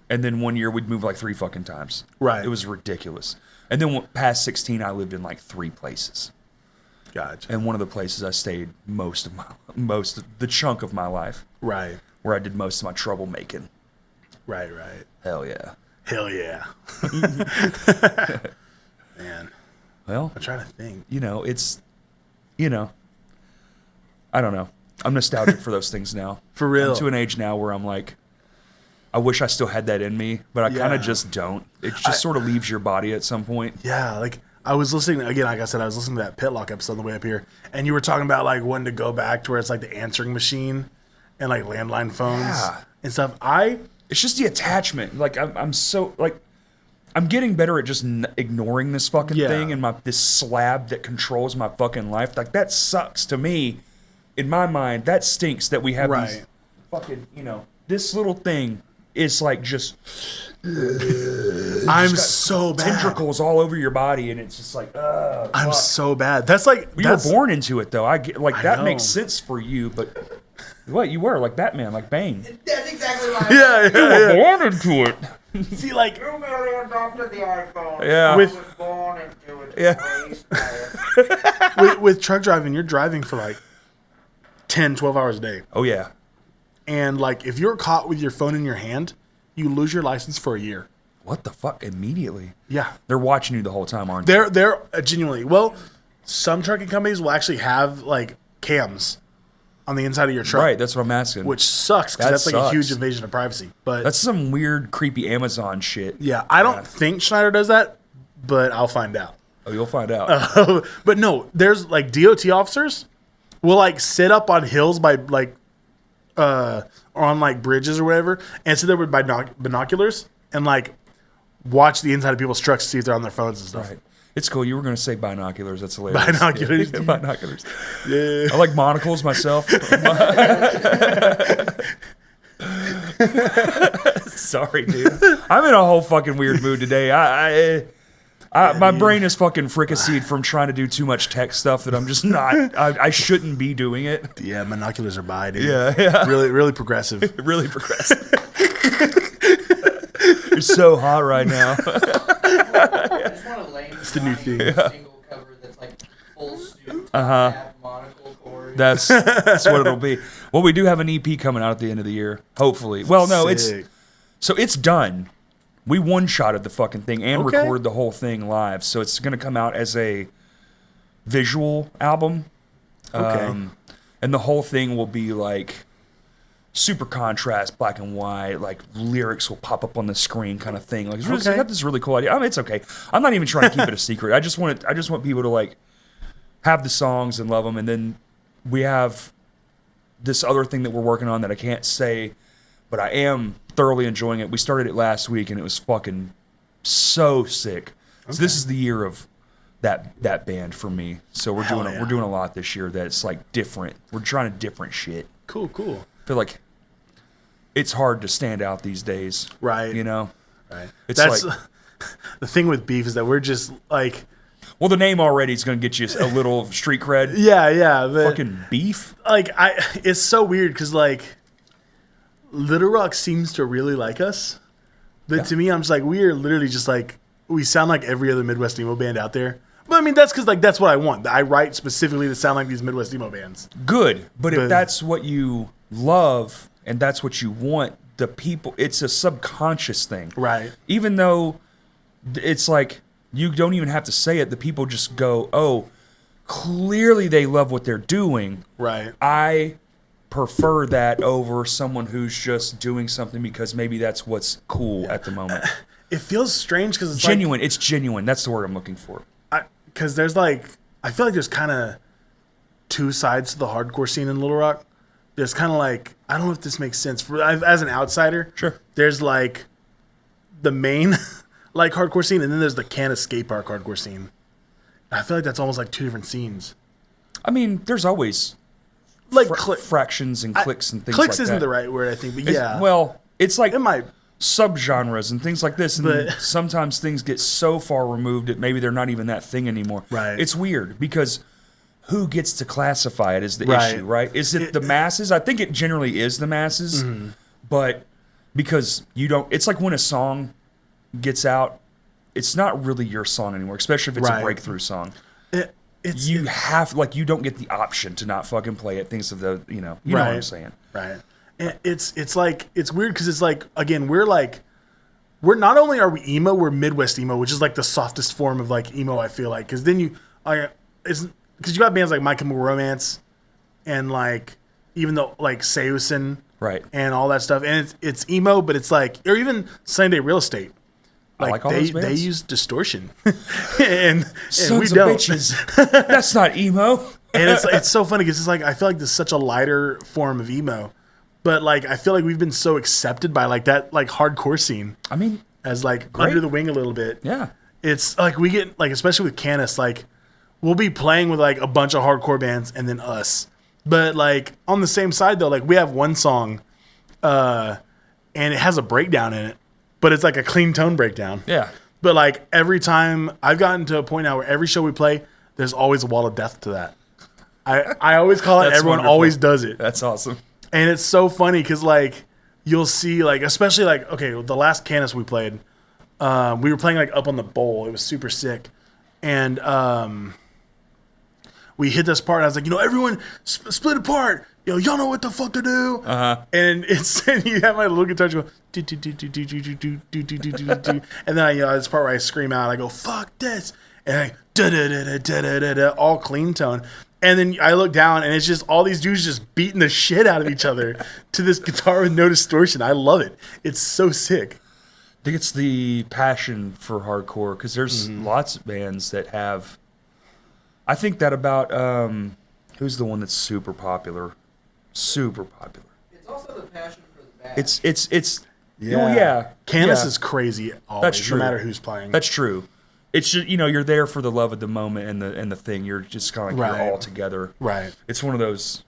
S1: and then one year we'd move like 3 fucking times.
S2: Right.
S1: It was ridiculous. And then past 16, I lived in like 3 places.
S2: Gotcha.
S1: And one of the places I stayed the chunk of my life,
S2: Right.
S1: where I did most of my troublemaking.
S2: Right.
S1: Hell yeah.
S2: Hell yeah. Man,
S1: Well,
S2: I'm trying to think.
S1: I don't know. I'm nostalgic for those things now.
S2: For real.
S1: I'm to an age now where I'm like, I wish I still had that in me, but I kind
S2: Yeah.
S1: of just don't. It just sort of leaves your body at some point.
S2: Yeah, like I was listening again. Like I said, I was listening to that Pitlock episode on the way up here, and you were talking about like wanting to go back to where it's like the answering machine and like landline phones
S1: Yeah.
S2: and stuff.
S1: It's just the attachment. Like I'm so like I'm getting better at just ignoring this fucking
S2: Yeah.
S1: thing and this slab that controls my fucking life. Like that sucks to me. In my mind, that stinks that we have these
S2: Right.
S1: fucking, this little thing is like just
S2: I'm so bad.
S1: tentacles all over your body, and it's just like,
S2: I'm
S1: fuck.
S2: so bad. That's like
S1: You were born into it, though. I get like that
S2: know.
S1: makes sense for you, but what you were like Batman, like Bane.
S4: That's exactly why.
S2: Yeah, yeah.
S1: Born into it.
S2: See, like
S4: You merely adopted the iPhone.
S1: Yeah.
S4: I
S2: With-
S4: was born into it.
S1: Yeah.
S4: Raised by it.
S2: with truck driving, you're driving for like 10, 12 hours a day.
S1: Oh yeah,
S2: And like if you're caught with your phone in your hand, you lose your license for a year.
S1: what the fuck? Immediately,
S2: Yeah.
S1: they're watching you the whole time, aren't they?
S2: They're genuinely, well, some trucking companies will actually have like cams on the inside of your truck.
S1: Right, that's what I'm asking.
S2: Which sucks because
S1: That
S2: that's like a
S1: sucks.
S2: huge invasion of privacy. But
S1: That's some weird, creepy Amazon shit.
S2: yeah, I don't think Schneider does that, but I'll find out.
S1: Oh, you'll find out.
S2: But no, there's like DOT officers will like sit up on hills by like or on like bridges or whatever and sit there with binoculars and like watch the inside of people's trucks to see if they're on their phones and stuff.
S1: Right. It's cool. You were going to say binoculars. That's hilarious.
S2: Binoculars.
S1: Yeah, binoculars.
S2: Yeah.
S1: I like monocles myself. Sorry, dude. I'm in a whole fucking weird mood today. My brain is fucking fricasseed from trying to do too much tech stuff that I'm just not. I shouldn't be doing it.
S2: Yeah, binoculars are by, dude.
S1: Yeah.
S2: Really, really progressive.
S1: Really progressive. You're so hot right now.
S4: I just want a lame
S2: It's the new thing.
S4: single cover that's like full suit. Cap, monocle cord.
S1: That's what it'll be. Well, we do have an EP coming out at the end of the year, hopefully. Well, no,
S2: Sick.
S1: it's done. We one-shotted the fucking thing and
S2: Okay.
S1: recorded the whole thing live, so it's going to come out as a visual album.
S2: Okay.
S1: And the whole thing will be like super contrast, black and white, like lyrics will pop up on the screen kind of thing. Like, it's
S2: Okay.
S1: got this really cool idea. I mean, it's okay. I'm not even trying to keep it a secret. I just want people to like have the songs and love them, and then we have this other thing that we're working on that I can't say, but I am thoroughly enjoying it. We started it last week, and it was fucking so sick. So this is the year of that band for me. So we're
S2: Hell
S1: doing
S2: yeah.
S1: we're doing a lot this year that's like different. We're trying to different shit.
S2: Cool.
S1: I feel like it's hard to stand out these days.
S2: Right.
S1: You know?
S2: Right.
S1: It's
S2: That's
S1: like-
S2: the thing with beef is that we're just like,
S1: Well, the name already is going to get you a little street cred.
S2: yeah. But
S1: Fucking beef?
S2: like, it's so weird because like, Little Rock seems to really like us, but
S1: Yeah.
S2: to me, I'm just like, we are literally just like, we sound like every other Midwest emo band out there. But I mean, that's because like that's what I want. I write specifically to sound like these Midwest emo bands.
S1: Good. But if
S2: But-
S1: that's what you love and that's what you want, the people, it's a subconscious thing.
S2: Right.
S1: Even though it's like you don't even have to say it, the people just go, oh, clearly they love what they're doing.
S2: Right.
S1: I prefer that over someone who's just doing something because maybe that's what's cool at the moment.
S2: It feels strange because it's
S1: genuine. It's genuine. That's the word I'm looking for.
S2: Because there's I feel like there's kind of two sides to the hardcore scene in Little Rock. There's kind of I don't know if this makes sense. As an outsider,
S1: sure.
S2: There's the main hardcore scene, and then there's the Canada skate park hardcore scene. I feel like that's almost two different scenes.
S1: I mean, there's always fractions and clicks and things like that.
S2: Clicks isn't the right word, I think, but yeah.
S1: It's like subgenres and things like this, and sometimes things get so far removed that maybe they're not even that thing anymore.
S2: Right.
S1: It's weird because who gets to classify it is the issue, right? Is it the masses? I think it generally is the masses, but because you don't, it's like when a song gets out, it's not really your song anymore, especially if it's a breakthrough song. You don't get the option to not fucking play it. Things of the, you know what I'm saying.
S2: Right. And it's weird because it's again, we're not only are we emo, we're Midwest emo, which is the softest form of emo, I feel like. Because then because you got bands like My Chemical Romance and even though Seosin,
S1: right,
S2: and all that stuff, and it's emo, but it's or even Sunday Real Estate.
S1: I like all those bands.
S2: They use distortion, and
S1: Sons
S2: we
S1: of
S2: don't.
S1: Bitches. That's not emo.
S2: And it's so funny because I feel like this is such a lighter form of emo, but I feel like we've been so accepted by that hardcore scene.
S1: I mean,
S2: as under the wing a little bit.
S1: Yeah,
S2: it's we get especially with Canis, we'll be playing with a bunch of hardcore bands and then us, but on the same side though, we have one song, and it has a breakdown in it. But it's a clean tone breakdown.
S1: Yeah.
S2: But every time I've gotten to a point now where every show we play, there's always a wall of death to that. I always call it. Everyone wonderful. Always does it.
S1: That's awesome.
S2: And it's so funny because you'll see especially okay, the last Canis we played, we were playing up on the bowl. It was super sick, and we hit this part. And I was everyone split apart. Y'all know what the fuck to do. And you have my little guitar go do, do, do, do, do, do, do, do, do, do, do, do. And then this part where I scream out, I go fuck this, and I da da da da da da da, all clean tone. And then I look down, and it's just all these dudes just beating the shit out of each other to this guitar with no distortion. I love it. It's so sick.
S1: I think it's the passion for hardcore because there's lots of bands that have. I think that about who's the one that's super popular. Super popular.
S4: It's also the passion for the band.
S1: It's yeah.
S2: Canis is crazy always.
S1: That's true.
S2: No matter who's playing.
S1: That's true. It's just you're there for the love of the moment and the thing. You're just kind of you're all together.
S2: Right.
S1: It's one of those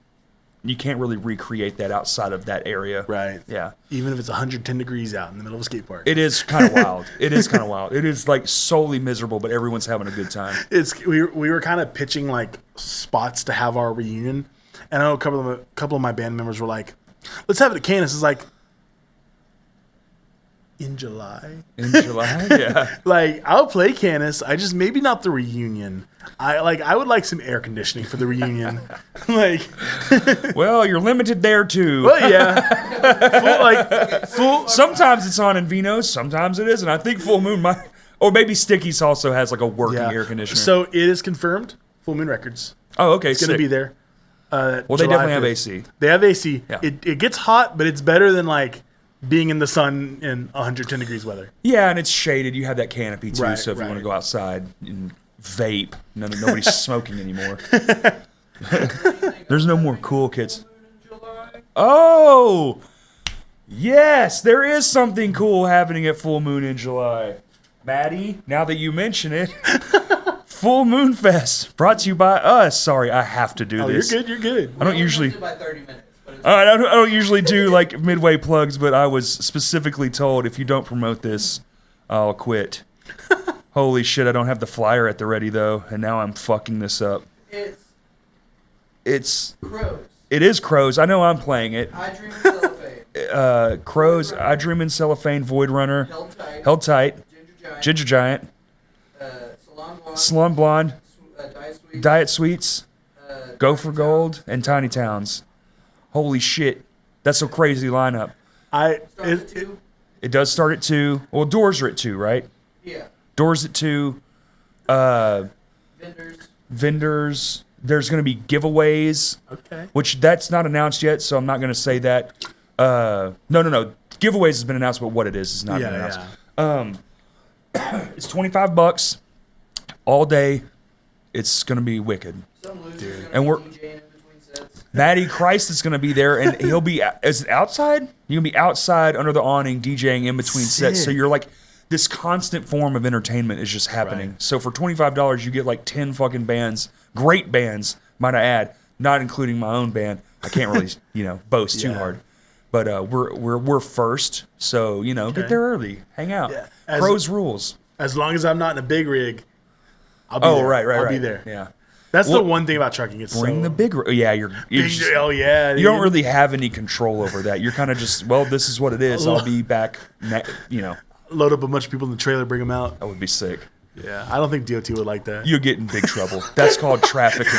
S1: you can't really recreate that outside of that area.
S2: Right.
S1: Yeah.
S2: Even if it's 110 degrees out in the middle of a skate park.
S1: It is kind of wild. It is kind of wild. It is solely miserable, but everyone's having a good time.
S2: We were kind of pitching spots to have our reunion. And I know a couple of my band members were let's have it at Canis. It's in July.
S1: In July, yeah.
S2: I'll play Canis. I just maybe not the reunion. I would like some air conditioning for the reunion.
S1: Well, you're limited there too.
S2: Well, yeah. Full.
S1: Sometimes it's on in Vino's. Sometimes it isn't. I think Full Moon might, or maybe Sticky's also has a working air conditioner.
S2: So it is confirmed. Full Moon Records.
S1: Oh, okay.
S2: It's going to be there.
S1: Well, they definitely have AC.
S2: They have AC.
S1: Yeah.
S2: It gets hot, but it's better than being in the sun in 110 degrees weather.
S1: Yeah, and it's shaded. You have that canopy too,
S2: Right,
S1: so if you
S2: right.
S1: want to go outside and vape, nobody's smoking anymore. There's no more cool kids. Oh, yes, there is something cool happening at Full Moon in July. Maddie, now that you mention it, Full Moon Fest, brought to you by us. Sorry, I have to do this.
S2: You're good.
S1: I don't usually.
S4: By 30 minutes, but it's
S1: I don't usually do midway plugs, but I was specifically told if you don't promote this, I'll quit. Holy shit! I don't have the flyer at the ready though, and now I'm fucking this up.
S4: It's Crows.
S1: It is Crows. I know I'm playing it.
S4: I Dream in Cellophane.
S1: Crows. I Dream in Cellophane. Void Runner. Held Tight. Ginger Giant. Salon Blonde. Diet Sweets. Go for Gold and Tiny Towns. Holy shit! That's a crazy lineup. It does start at 2. Well, doors are at 2, right?
S4: Yeah.
S1: Doors at 2. Vendors. There's going to be giveaways.
S2: Okay.
S1: Which that's not announced yet, so I'm not going to say that. No. Giveaways has been announced, but what it is not been announced. It's $25 all day. It's going to be wicked.
S4: Some losers are
S1: And we're
S4: DJing in between sets.
S1: Matty Christ is going to be there, and he'll be is it outside. You're going to be outside under the awning DJing in between sets. So you're like this constant form of entertainment is just happening.
S2: Right.
S1: So for $25, you get like 10 fucking bands, great bands, might I add, not including my own band. I can't really boast too hard. But we're first, so get there early, hang out.
S2: Yeah.
S1: Pros rules.
S2: As long as I'm not in a big rig, I'll be there.
S1: Right.
S2: I'll be there.
S1: Yeah.
S2: That's the one thing about trucking. It's
S1: Bring
S2: so
S1: the big. Yeah, you're just,
S2: oh yeah.
S1: you don't really have any control over that. You're kind of just, well, this is what it is. I'll be back.
S2: Load up a bunch of people in the trailer, bring them out.
S1: That would be sick.
S2: Yeah, I don't think DOT would like that.
S1: You'll get in big trouble. That's called trafficking.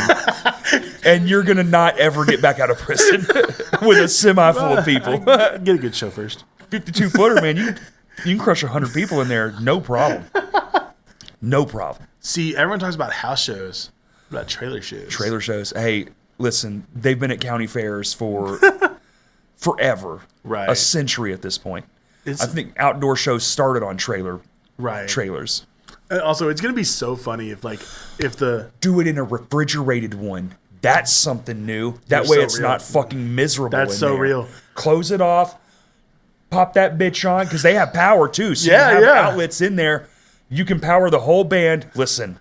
S1: And you're gonna not ever get back out of prison with a semi full of people.
S2: Get a good show first.
S1: 52-footer, man. You can crush 100 people in there, no problem. No problem.
S2: See, everyone talks about house shows. What about trailer shows?
S1: Trailer shows. Hey, listen, they've been at county fairs for forever.
S2: Right.
S1: A century at this point. I
S2: It's
S1: think outdoor shows started on
S2: right.
S1: trailers.
S2: And also, it's gonna be so funny if the
S1: Do it in a refrigerated one. That's something new. That
S2: They're
S1: way
S2: so
S1: it's
S2: real.
S1: not fucking miserable.
S2: That's
S1: in
S2: so
S1: there.
S2: real.
S1: Close it off. Pop that bitch on because they have power too. So
S2: Yeah,
S1: you have
S2: yeah.
S1: outlets in there. You can power the whole band. Listen.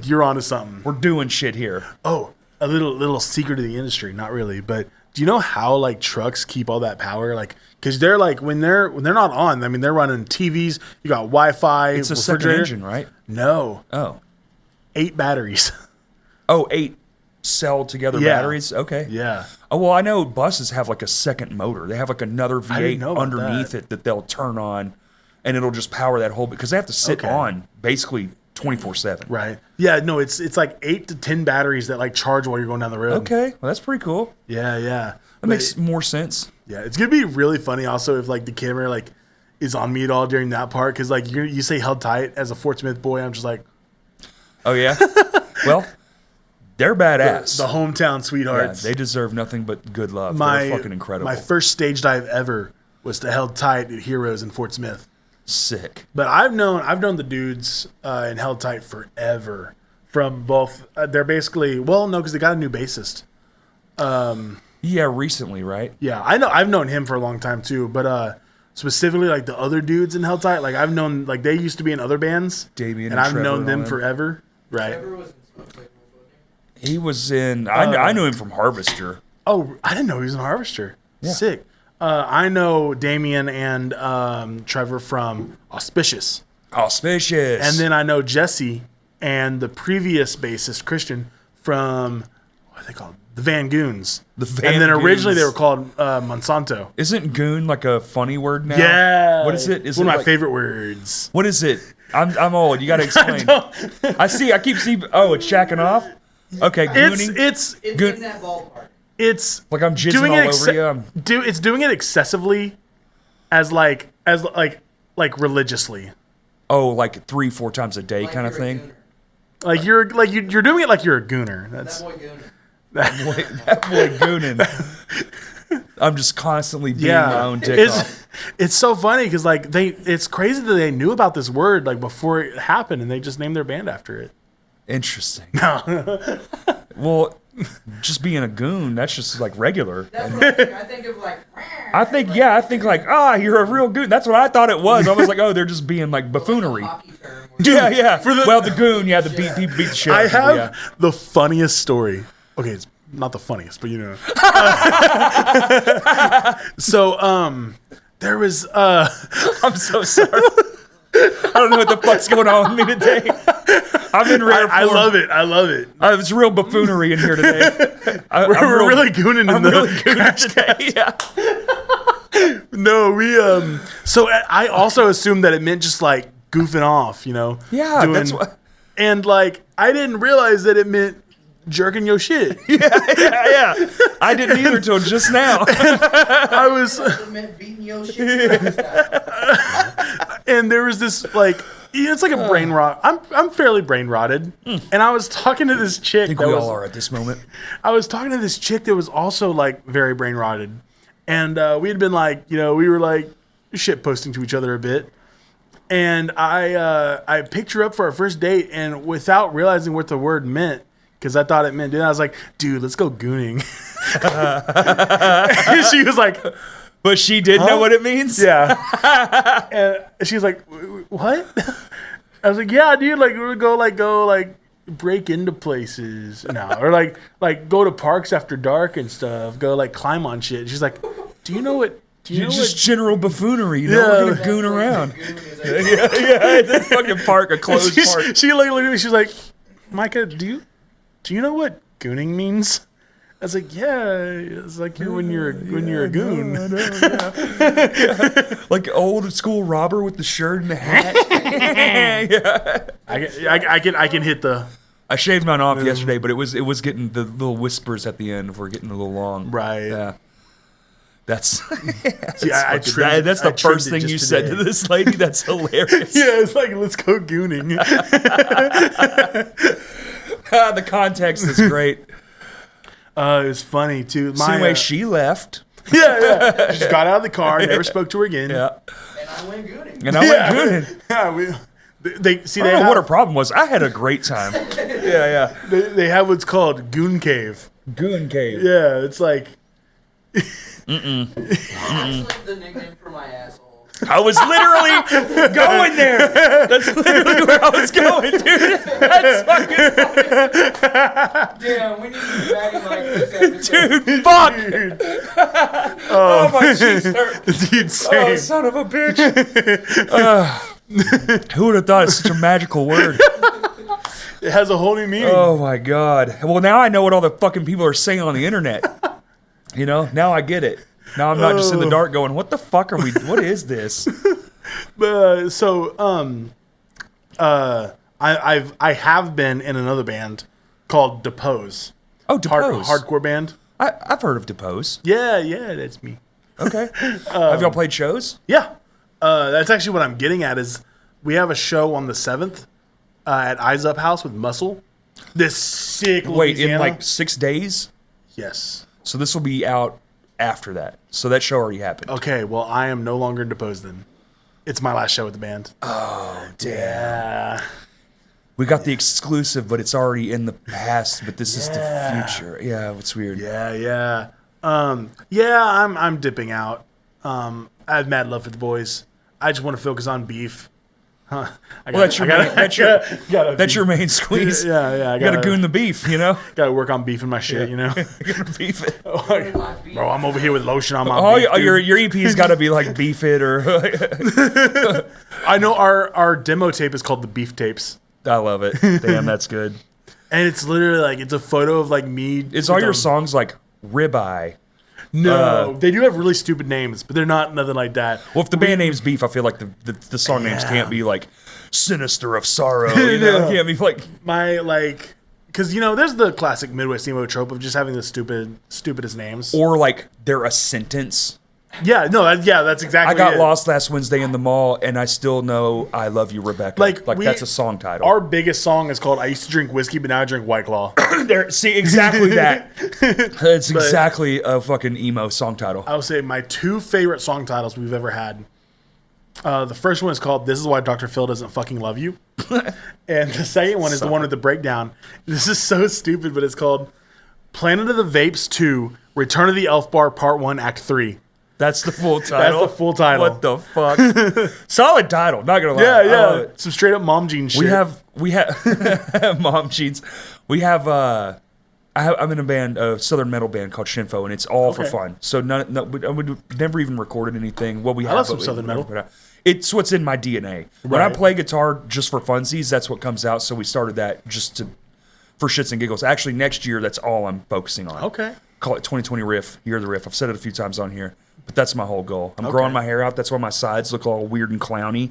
S2: you're onto something.
S1: We're doing shit here.
S2: Oh, a little secret of the industry. Not really, but do you know how like trucks keep all that power? Like, because they're like when they're not on. I mean, they're running TVs. You got Wi-Fi.
S1: It's a second
S2: refrigerator.
S1: engine, right?
S2: No,
S1: Oh.
S2: 8 batteries.
S1: Oh, 8 cell together
S2: Yeah.
S1: batteries. Okay.
S2: Yeah.
S1: Oh, well, I know buses have like a second motor. They have like another
S2: I didn't know
S1: V8
S2: about
S1: underneath
S2: that.
S1: it that they'll turn on, and it'll just power that whole because they have to sit
S2: Okay.
S1: on basically 24/7.
S2: Right. Yeah. No, it's like 8 to 10 batteries that like charge while you're going down the road.
S1: Okay, well that's pretty cool.
S2: Yeah. Yeah.
S1: That makes more sense.
S2: Yeah, it's gonna be really funny also if like the camera like is on me at all during that part because like you say held tight as a Fort Smith boy, I'm just like
S1: Oh yeah. Well, they're badass.
S2: the hometown
S1: Yeah,
S2: sweethearts.
S1: they deserve nothing but good love.
S2: my
S1: They're fucking incredible.
S2: My first stage dive ever was to held tight at Heroes in Fort Smith.
S1: Sick.
S2: But I've known the dudes in held tight forever from both. They're basically no because they got a new bassist.
S1: Yeah, recently, right?
S2: Yeah, I know. I've known him for a long time too, but specifically like the other dudes in Hell Tight, like I've known like they used to be in other bands,
S1: Damien
S2: and
S1: and
S2: I've
S1: Trevor
S2: known
S1: and
S2: them
S1: all them.
S2: forever. Right?
S4: Trevor was in Smoke Signals, wasn't
S1: He was in. I knew him from Harvester.
S2: Oh, I didn't know he was in Harvester. Sick. I know Damien and Trevor from Auspicious,
S1: Auspicious.
S2: and then I know Jesse and the previous bassist Christian from what are they called? The Van Goons.
S1: The Van
S2: and then originally
S1: Goons.
S2: they were called Monsanto.
S1: Isn't goon like a funny word now?
S2: Yeah.
S1: What is it? Is
S2: one
S1: it
S2: of my
S1: like-
S2: favorite words.
S1: What is it? I'm old. You got to explain. I keep seeing. Oh, it's shacking off. Okay, gooning.
S2: It's
S4: he? It's
S1: Good.
S4: in that ballpark.
S2: it's
S1: Like I'm jizzing
S2: doing
S1: all
S2: it
S1: over you.
S2: it's doing it excessively as like religiously.
S1: Oh, like 3-4 times a day
S4: Like
S1: kind of
S4: you're a
S1: thing.
S4: gooner.
S2: Like you're doing it like you're a gooner.
S4: That
S2: That's
S4: boy gooner.
S1: That boy gooning. I'm just constantly beating my own dick off.
S2: It's so funny because like it's crazy that they knew about this word like before it happened and they just named their band after it.
S1: Interesting. Well, just being a goon, that's just like regular.
S4: That's what I think. I think of like.
S1: I think like, you're a real goon. That's what I thought it was. I was like, oh, they're just being like buffoonery.
S4: Hockey term where
S1: Yeah. Well, the goon, the people beat the shit out
S2: I
S1: of people,
S2: have the funniest story. Okay, it's not the funniest, but you know. So there was
S1: I'm so sorry. I don't know what the fuck's going on with me today. I'm in rare form.
S2: I love it. I love it.
S1: It's real buffoonery in here today.
S2: We're really gooning in
S1: I'm
S2: the
S1: really gooning today. Yeah.
S2: No, we so I also assumed that it meant just like goofing off, you know.
S1: Yeah, that's what.
S2: And like I didn't realize that it meant jerking your shit.
S1: Yeah. I didn't either till just now.
S2: I was
S4: it meant beating your shit.
S2: and there was this like It's like a brain rot. I'm fairly brain rotted, and I was talking to this chick.
S1: I think we all are at this moment.
S2: I was talking to this chick that was also like very brain rotted, and we had been like, we were like shit posting to each other a bit, and I picked her up for our first date, and without realizing what the word meant, because I thought it meant, I was like, dude, let's go gooning. And she was like,
S1: but she did know what it means.
S2: yeah. And she was like, what? I was like, yeah, dude, like we would go break into places now, or like go to parks after dark and stuff, go like climb on shit. She's like, do you know what?
S1: Just general buffoonery, we're gonna goon around. Yeah, this fucking park, a closed park.
S2: She like looked at me, she's like, Micah, do you know what gooning means? I was like, yeah, it's like when you're a goon.
S1: I know, yeah. Like old school robber with the shirt and the hat. Yeah.
S2: I can hit the.
S1: I shaved mine off yesterday, but it was getting the little whispers at the end were getting a little long.
S2: Right.
S1: Yeah. That's
S2: See,
S1: that's the first thing you said to this lady. That's hilarious.
S2: Yeah, it's like, let's go gooning.
S1: The context is great.
S2: It was funny too.
S1: Same way she left.
S2: Yeah. Just got out of the car, never spoke to her again.
S1: Yeah.
S4: And I went gooning.
S1: And I went gooning.
S2: Yeah, they
S1: I don't know what her problem was. I had a great time. Yeah.
S2: They have what's called Goon Cave.
S1: Goon cave.
S2: Yeah, it's like.
S4: That's like the nickname for my asshole.
S1: I was literally going there. That's literally where I was going, dude. That's fucking funny.
S4: Damn, we need to be back in like this episode.
S1: Dude, fuck. Oh, my cheeks hurt.
S2: Dude,
S1: Oh,
S2: same.
S1: son of a bitch. Who would have thought it's such a magical word?
S2: It has a whole new meaning.
S1: Oh, my God. Well, now I know what all the fucking people are saying on the internet. Now I get it. Now I'm not just in the dark going, what the fuck are we, what is this?
S2: I have been in another band called Depose.
S1: Oh, Depose.
S2: Hardcore band.
S1: I've heard of Depose.
S2: Yeah, that's me.
S1: Okay. Have y'all played shows?
S2: Yeah. That's actually what I'm getting at is we have a show on the 7th at Eyes Up House with Muscle. This sick
S1: Wait,
S2: Louisiana.
S1: in like 6 days?
S2: Yes.
S1: So this will be out after that. So that show already happened.
S2: Okay, well, I am no longer in Depose then. It's my last show with the band.
S1: Oh, damn.
S2: Yeah.
S1: We got the exclusive, but it's already in the past, but this is the future. Yeah, it's weird.
S2: Yeah. I'm dipping out. I have mad love for the boys. I just want to focus on beef. Huh.
S1: That's your main squeeze.
S2: Yeah.
S1: You gotta goon the beef,
S2: Gotta work on beefing my shit,
S1: You gotta beef it.
S2: Bro, I'm over here with lotion on my beef,
S1: your EP's gotta be like beef it or...
S2: I know our demo tape is called the Beef Tapes.
S1: I love it. Damn, that's good.
S2: And it's literally like, it's a photo of like me.
S1: Is all your songs like ribeye?
S2: No, they do have really stupid names, but they're not nothing like that.
S1: Well, if the band name's Beef, I feel like the song names can't be like Sinister of Sorrow. It can't be like
S2: because there's the classic Midwest emo trope of just having the stupidest names,
S1: or like they're a sentence.
S2: Yeah, no, that's exactly.
S1: I got
S2: it.
S1: lost last Wednesday in the mall, and I still know I Love You, Rebecca. Like that's a song title.
S2: Our biggest song is called I Used to Drink Whiskey, but now I drink White Claw.
S1: See, exactly that. It's exactly a fucking emo song title.
S2: I would say my 2 favorite song titles we've ever had. The first one is called This Is Why Dr. Phil Doesn't Fucking Love You. And the second one is the one with the breakdown. This is so stupid, but it's called Planet of the Vapes 2, Return of the Elf Bar Part 1, Act 3.
S1: That's the full title.
S2: That's the full title.
S1: What the fuck? Solid title. Not gonna lie.
S2: Yeah. Some straight up mom jeans shit.
S1: We have mom jeans. We have. I'm in a band, a southern metal band called Shinfo, and it's all for fun. So we never even recorded anything. Well, we have
S2: love some southern metal.
S1: It's what's in my DNA. When I play guitar just for funsies, that's what comes out. So we started that for shits and giggles. Actually, next year, that's all I'm focusing on.
S2: Okay.
S1: Call it 2020 riff, year of the riff. I've said it a few times on here. But that's my whole goal. I'm growing my hair out. That's why my sides look all weird and clowny,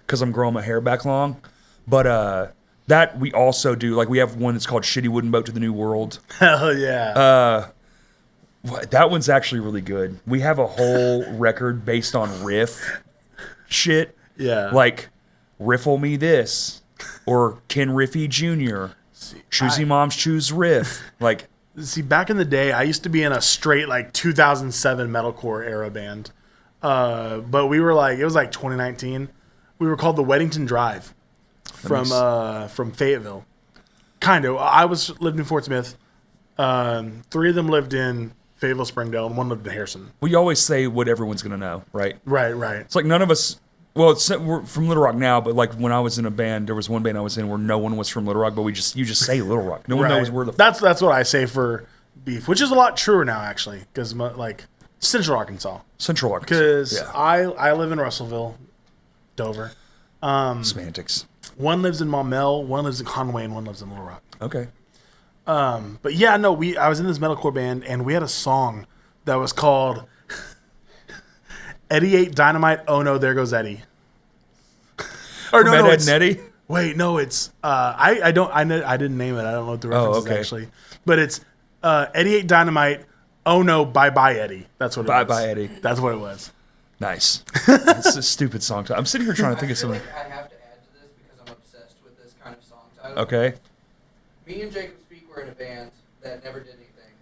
S1: because I'm growing my hair back long. But that we also do. Like, we have one that's called Shitty Wooden Boat to the New World.
S2: Hell yeah.
S1: That one's actually really good. We have a whole record based on riff shit.
S2: Yeah.
S1: Like, Riffle Me This or Ken Riffy Jr. Choosy Moms Choose Riff. Like,
S2: see, back in the day, I used to be in a straight like 2007 metalcore era band. But we were like, it was like 2019. We were called the Weddington Drive from Fayetteville. Kind of. Lived in Fort Smith. 3 of them lived in Fayetteville, Springdale, and 1 lived in Harrison.
S1: we always say what everyone's going to know, right?
S2: Right.
S1: It's like none of us, well, we're from Little Rock now, but like when I was in a band, there was one band I was in where no one was from Little Rock, but you just say Little Rock. No one knows where the
S2: That's what I say for beef, which is a lot truer now, actually, because like Central Arkansas.
S1: Central Arkansas.
S2: Because I live in Russellville, Dover.
S1: Semantics.
S2: 1 lives in Maumelle, 1 lives in Conway, and 1 lives in Little Rock.
S1: Okay.
S2: But yeah, no, I was in this metalcore band, and we had a song that was called Eddie Ate Dynamite, Oh No, There Goes Eddie. Or no,
S1: Ed
S2: it's
S1: and Eddie?
S2: wait, no, it's I didn't name it. I don't know what the reference is actually, but it's Eddie Ate Dynamite, Oh No, Bye Bye Eddie. That's what it was.
S1: Bye Bye Eddie.
S2: That's what it was.
S1: Nice. It's a stupid song. I'm sitting here trying to think of something.
S4: Like I have to add to this because I'm obsessed with this kind of song title.
S1: Okay.
S4: Me and Jacob Speak were in a band that never did anything,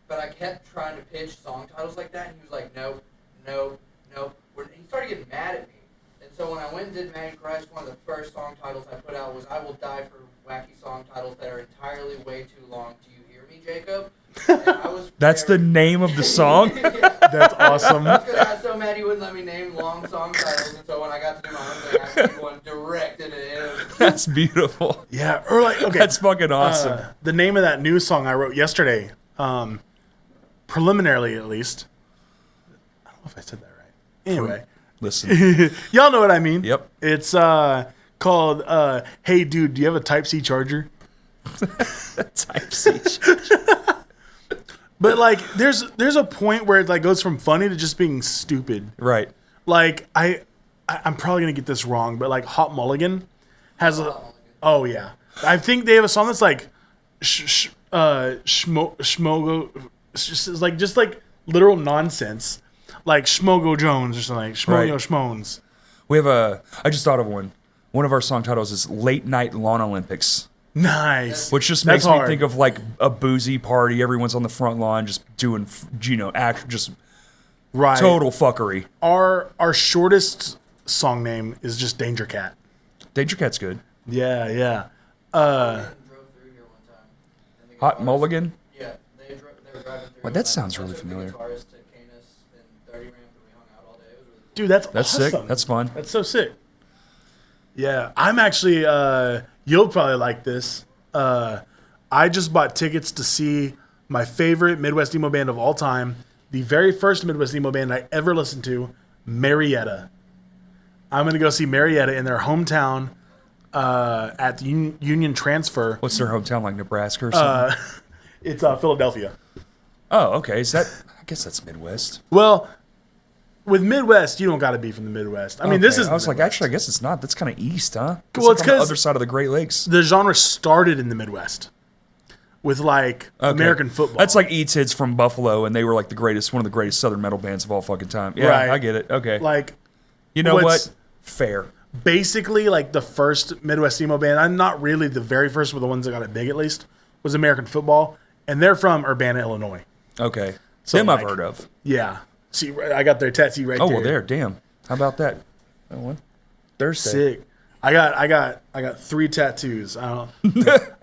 S4: but I kept trying to pitch song titles like that, and he was like, nope. He started getting mad at me. And so when I went and did Mad Christ, one of the first song titles I put out was I Will Die for Wacky Song Titles That Are Entirely Way Too Long. Do you hear me, Jacob? And I was
S1: That's the name of the song?
S4: Yeah.
S2: That's awesome.
S4: Because I was so mad he wouldn't let me name long song titles, and so when I got to do my own thing, I picked one directed at him.
S1: That's beautiful.
S2: Yeah, or like okay,
S1: That's fucking awesome.
S2: the name of that new song I wrote yesterday, preliminarily at least. I don't know if I said that right. Anyway,
S1: Listen.
S2: y'all know what I mean.
S1: Yep.
S2: It's called Hey Dude, do you have a Type-C charger?
S1: Type C.
S2: But like there's a point where it like goes from funny to just being stupid.
S1: Right.
S2: Like I'm probably gonna get this wrong, but like Hot Mulligan has a oh yeah. I think they have a song that's like schmogo just like literal nonsense. Like Schmogo Jones or something like Schmogo Schmones.
S1: We have I just thought of one. One of our song titles is Late Night Lawn Olympics.
S2: Nice.
S1: Which just
S2: That's
S1: makes me
S2: hard.
S1: think of like a boozy party. Everyone's on the front lawn just doing, just
S2: Right.
S1: total fuckery.
S2: Our shortest song name is just Danger Cat.
S1: Danger Cat's good.
S2: Yeah.
S4: Drove through here one time. And the
S1: Hot
S4: guitarist-
S1: Mulligan?
S4: Yeah, they were driving through.
S1: Well, that
S4: and
S1: sounds
S4: I
S1: really
S4: took the
S1: familiar.
S4: guitarist to Canis and 30 ramp, and we hung out all day. It was really cool.
S2: Dude, that's
S1: That's
S2: awesome.
S1: sick. That's fun.
S2: That's so sick. Yeah, I'm actually. You'll probably like this. I just bought tickets to see my favorite Midwest emo band of all time, the very first Midwest emo band I ever listened to, Marietta. I'm gonna go see Marietta in their hometown at the Union Transfer.
S1: What's their hometown, like Nebraska or something?
S2: It's Philadelphia.
S1: Oh, okay. Is that? I guess that's Midwest.
S2: Well, with Midwest, you don't got to be from the Midwest. I mean, this
S1: Okay.
S2: is.
S1: I was like,
S2: Midwest.
S1: actually, I guess it's not. That's kind of east, huh?
S2: Well, it's
S1: like on the
S2: 'cause-
S1: other side of the Great Lakes.
S2: The genre started in the Midwest with like
S1: Okay.
S2: American football.
S1: That's like Eats Hits from Buffalo, and they were like one of the greatest Southern metal bands of all fucking time. Yeah,
S2: Right.
S1: I get it. Okay.
S2: like
S1: You know
S2: what's-
S1: what? Fair.
S2: basically like the first Midwest emo band. I'm not really the very first, but the ones that got it big at least was American Football, and they're from Urbana, Illinois.
S1: Okay.
S2: So,
S1: Them I've
S2: like,
S1: heard of.
S2: Yeah. See, I got their tattoo right
S1: Oh,
S2: there.
S1: well, there. Damn. How about that? That one. Thursday.
S2: Sick. I got 3 tattoos. I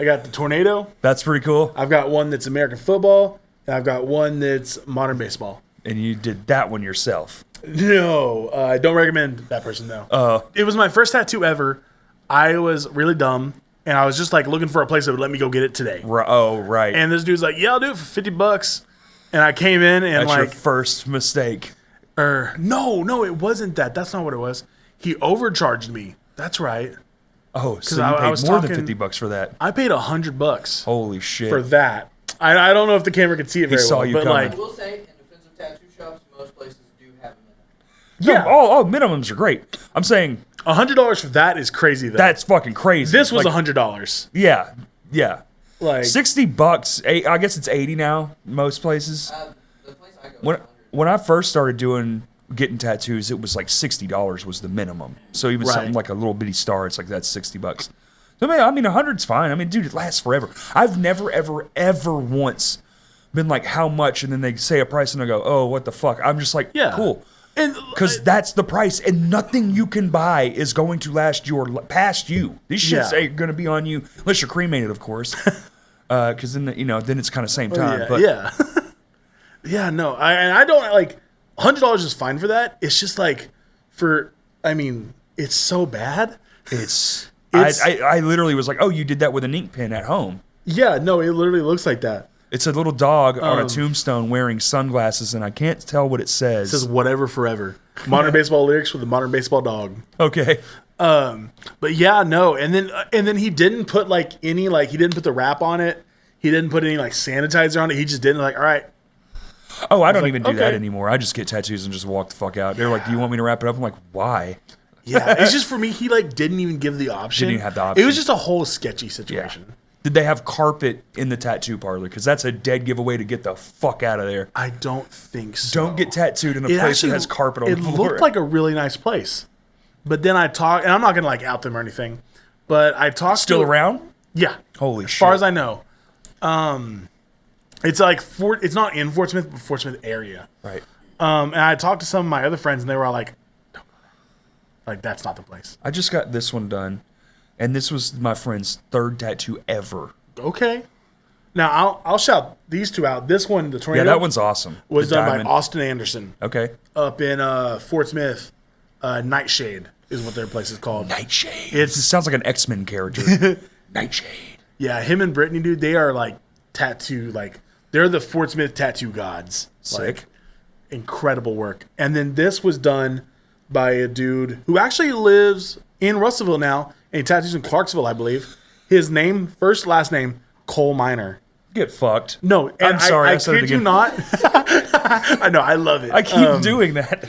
S2: got the tornado.
S1: That's pretty cool.
S2: I've got one that's American football, and I've got one that's modern baseball.
S1: And you did that one yourself.
S2: No, I don't recommend that person though. It was my first tattoo ever. I was really dumb, and I was just like looking for a place that would let me go get it today.
S1: Right.
S2: And this dude's like, "Yeah, I'll do it for $50." And I came in and
S1: That's your
S2: like,
S1: first mistake.
S2: no, it wasn't that. That's not what it was. He overcharged me. That's right.
S1: Oh, so you
S2: I
S1: paid
S2: was
S1: more than
S2: talking-
S1: $50 for that.
S2: I paid $100
S1: Holy shit.
S2: for that. I don't know if the camera could see it very
S1: saw
S2: well,
S1: you
S2: but
S1: coming.
S2: like,
S4: I will say, in defense of tattoo shops, most places do have a minimum.
S2: yeah,
S1: Oh, minimums are great. I'm saying
S2: $100 for that is crazy though.
S1: that's fucking crazy.
S2: This was
S1: like,
S2: $100.
S1: Yeah.
S2: Like
S1: $60. I guess it's 80 now. Most places.
S4: The place I go is
S1: When
S4: 100.
S1: when I first started doing getting tattoos, it was like $60 was the minimum. So even something like a little bitty star, it's like that's $60. So I mean, 100's fine. I mean, dude, it lasts forever. I've never, ever once been like, how much? And then they say a price and I go, oh, what the fuck? I'm just like, cool. Because that's the price, and nothing you can buy is going to last past you. These shits ain't going to be on you unless you're cremated, of course. Because then then it's kind of same time.
S2: No, I don't like $100 is fine for that. It's just like it's so bad.
S1: I literally was like, oh, you did that with an ink pen at home.
S2: Yeah, no, it literally looks like that.
S1: It's a little dog on a tombstone wearing sunglasses, and I can't tell what it says.
S2: It says whatever forever. Modern baseball lyrics with a modern baseball dog.
S1: Okay.
S2: But yeah, no. And then he didn't put like any, like he didn't put the wrap on it. He didn't put any like sanitizer on it. He just didn't all right.
S1: Oh, I don't even do that anymore. I just get tattoos and just walk the fuck out. They're like, do you want me to wrap it up? I'm like, why?
S2: Yeah, it's just for me, he like didn't even give the option.
S1: Didn't even have the option.
S2: It was just a whole sketchy situation.
S1: Yeah. Did they have carpet in the tattoo parlor? Because that's a dead giveaway to get the fuck out of there.
S2: I don't think so.
S1: Don't get tattooed in a place that has carpet on the floor.
S2: It looked like a really nice place. But then I talked, and I'm not going to like out them or anything, but I talked
S1: Still around?
S2: Yeah.
S1: Holy shit.
S2: As far as I know. It's like, it's not in Fort Smith, but Fort Smith area.
S1: Right.
S2: And I talked to some of my other friends, and they were all like, don't go there. Like, that's not the place.
S1: I just got this one done. And this was my friend's third tattoo ever.
S2: Okay. Now, I'll shout these two out. This one, the tornado.
S1: Yeah, that one's awesome.
S2: Was done by Austin Anderson.
S1: Okay.
S2: Up in Fort Smith. Nightshade is what their place is called.
S1: Nightshade. It sounds like an X-Men character. Nightshade.
S2: Yeah, him and Brittany, dude, they are like they're the Fort Smith tattoo gods.
S1: Sick.
S2: Like, incredible work. And then this was done by a dude who actually lives in Russellville now, and he tattoos in Clarksville, I believe. His name, first, last name, Cole Minor.
S1: Get fucked.
S2: No,
S1: I'm sorry.
S2: I kid you not. I know, I love it.
S1: I keep doing that.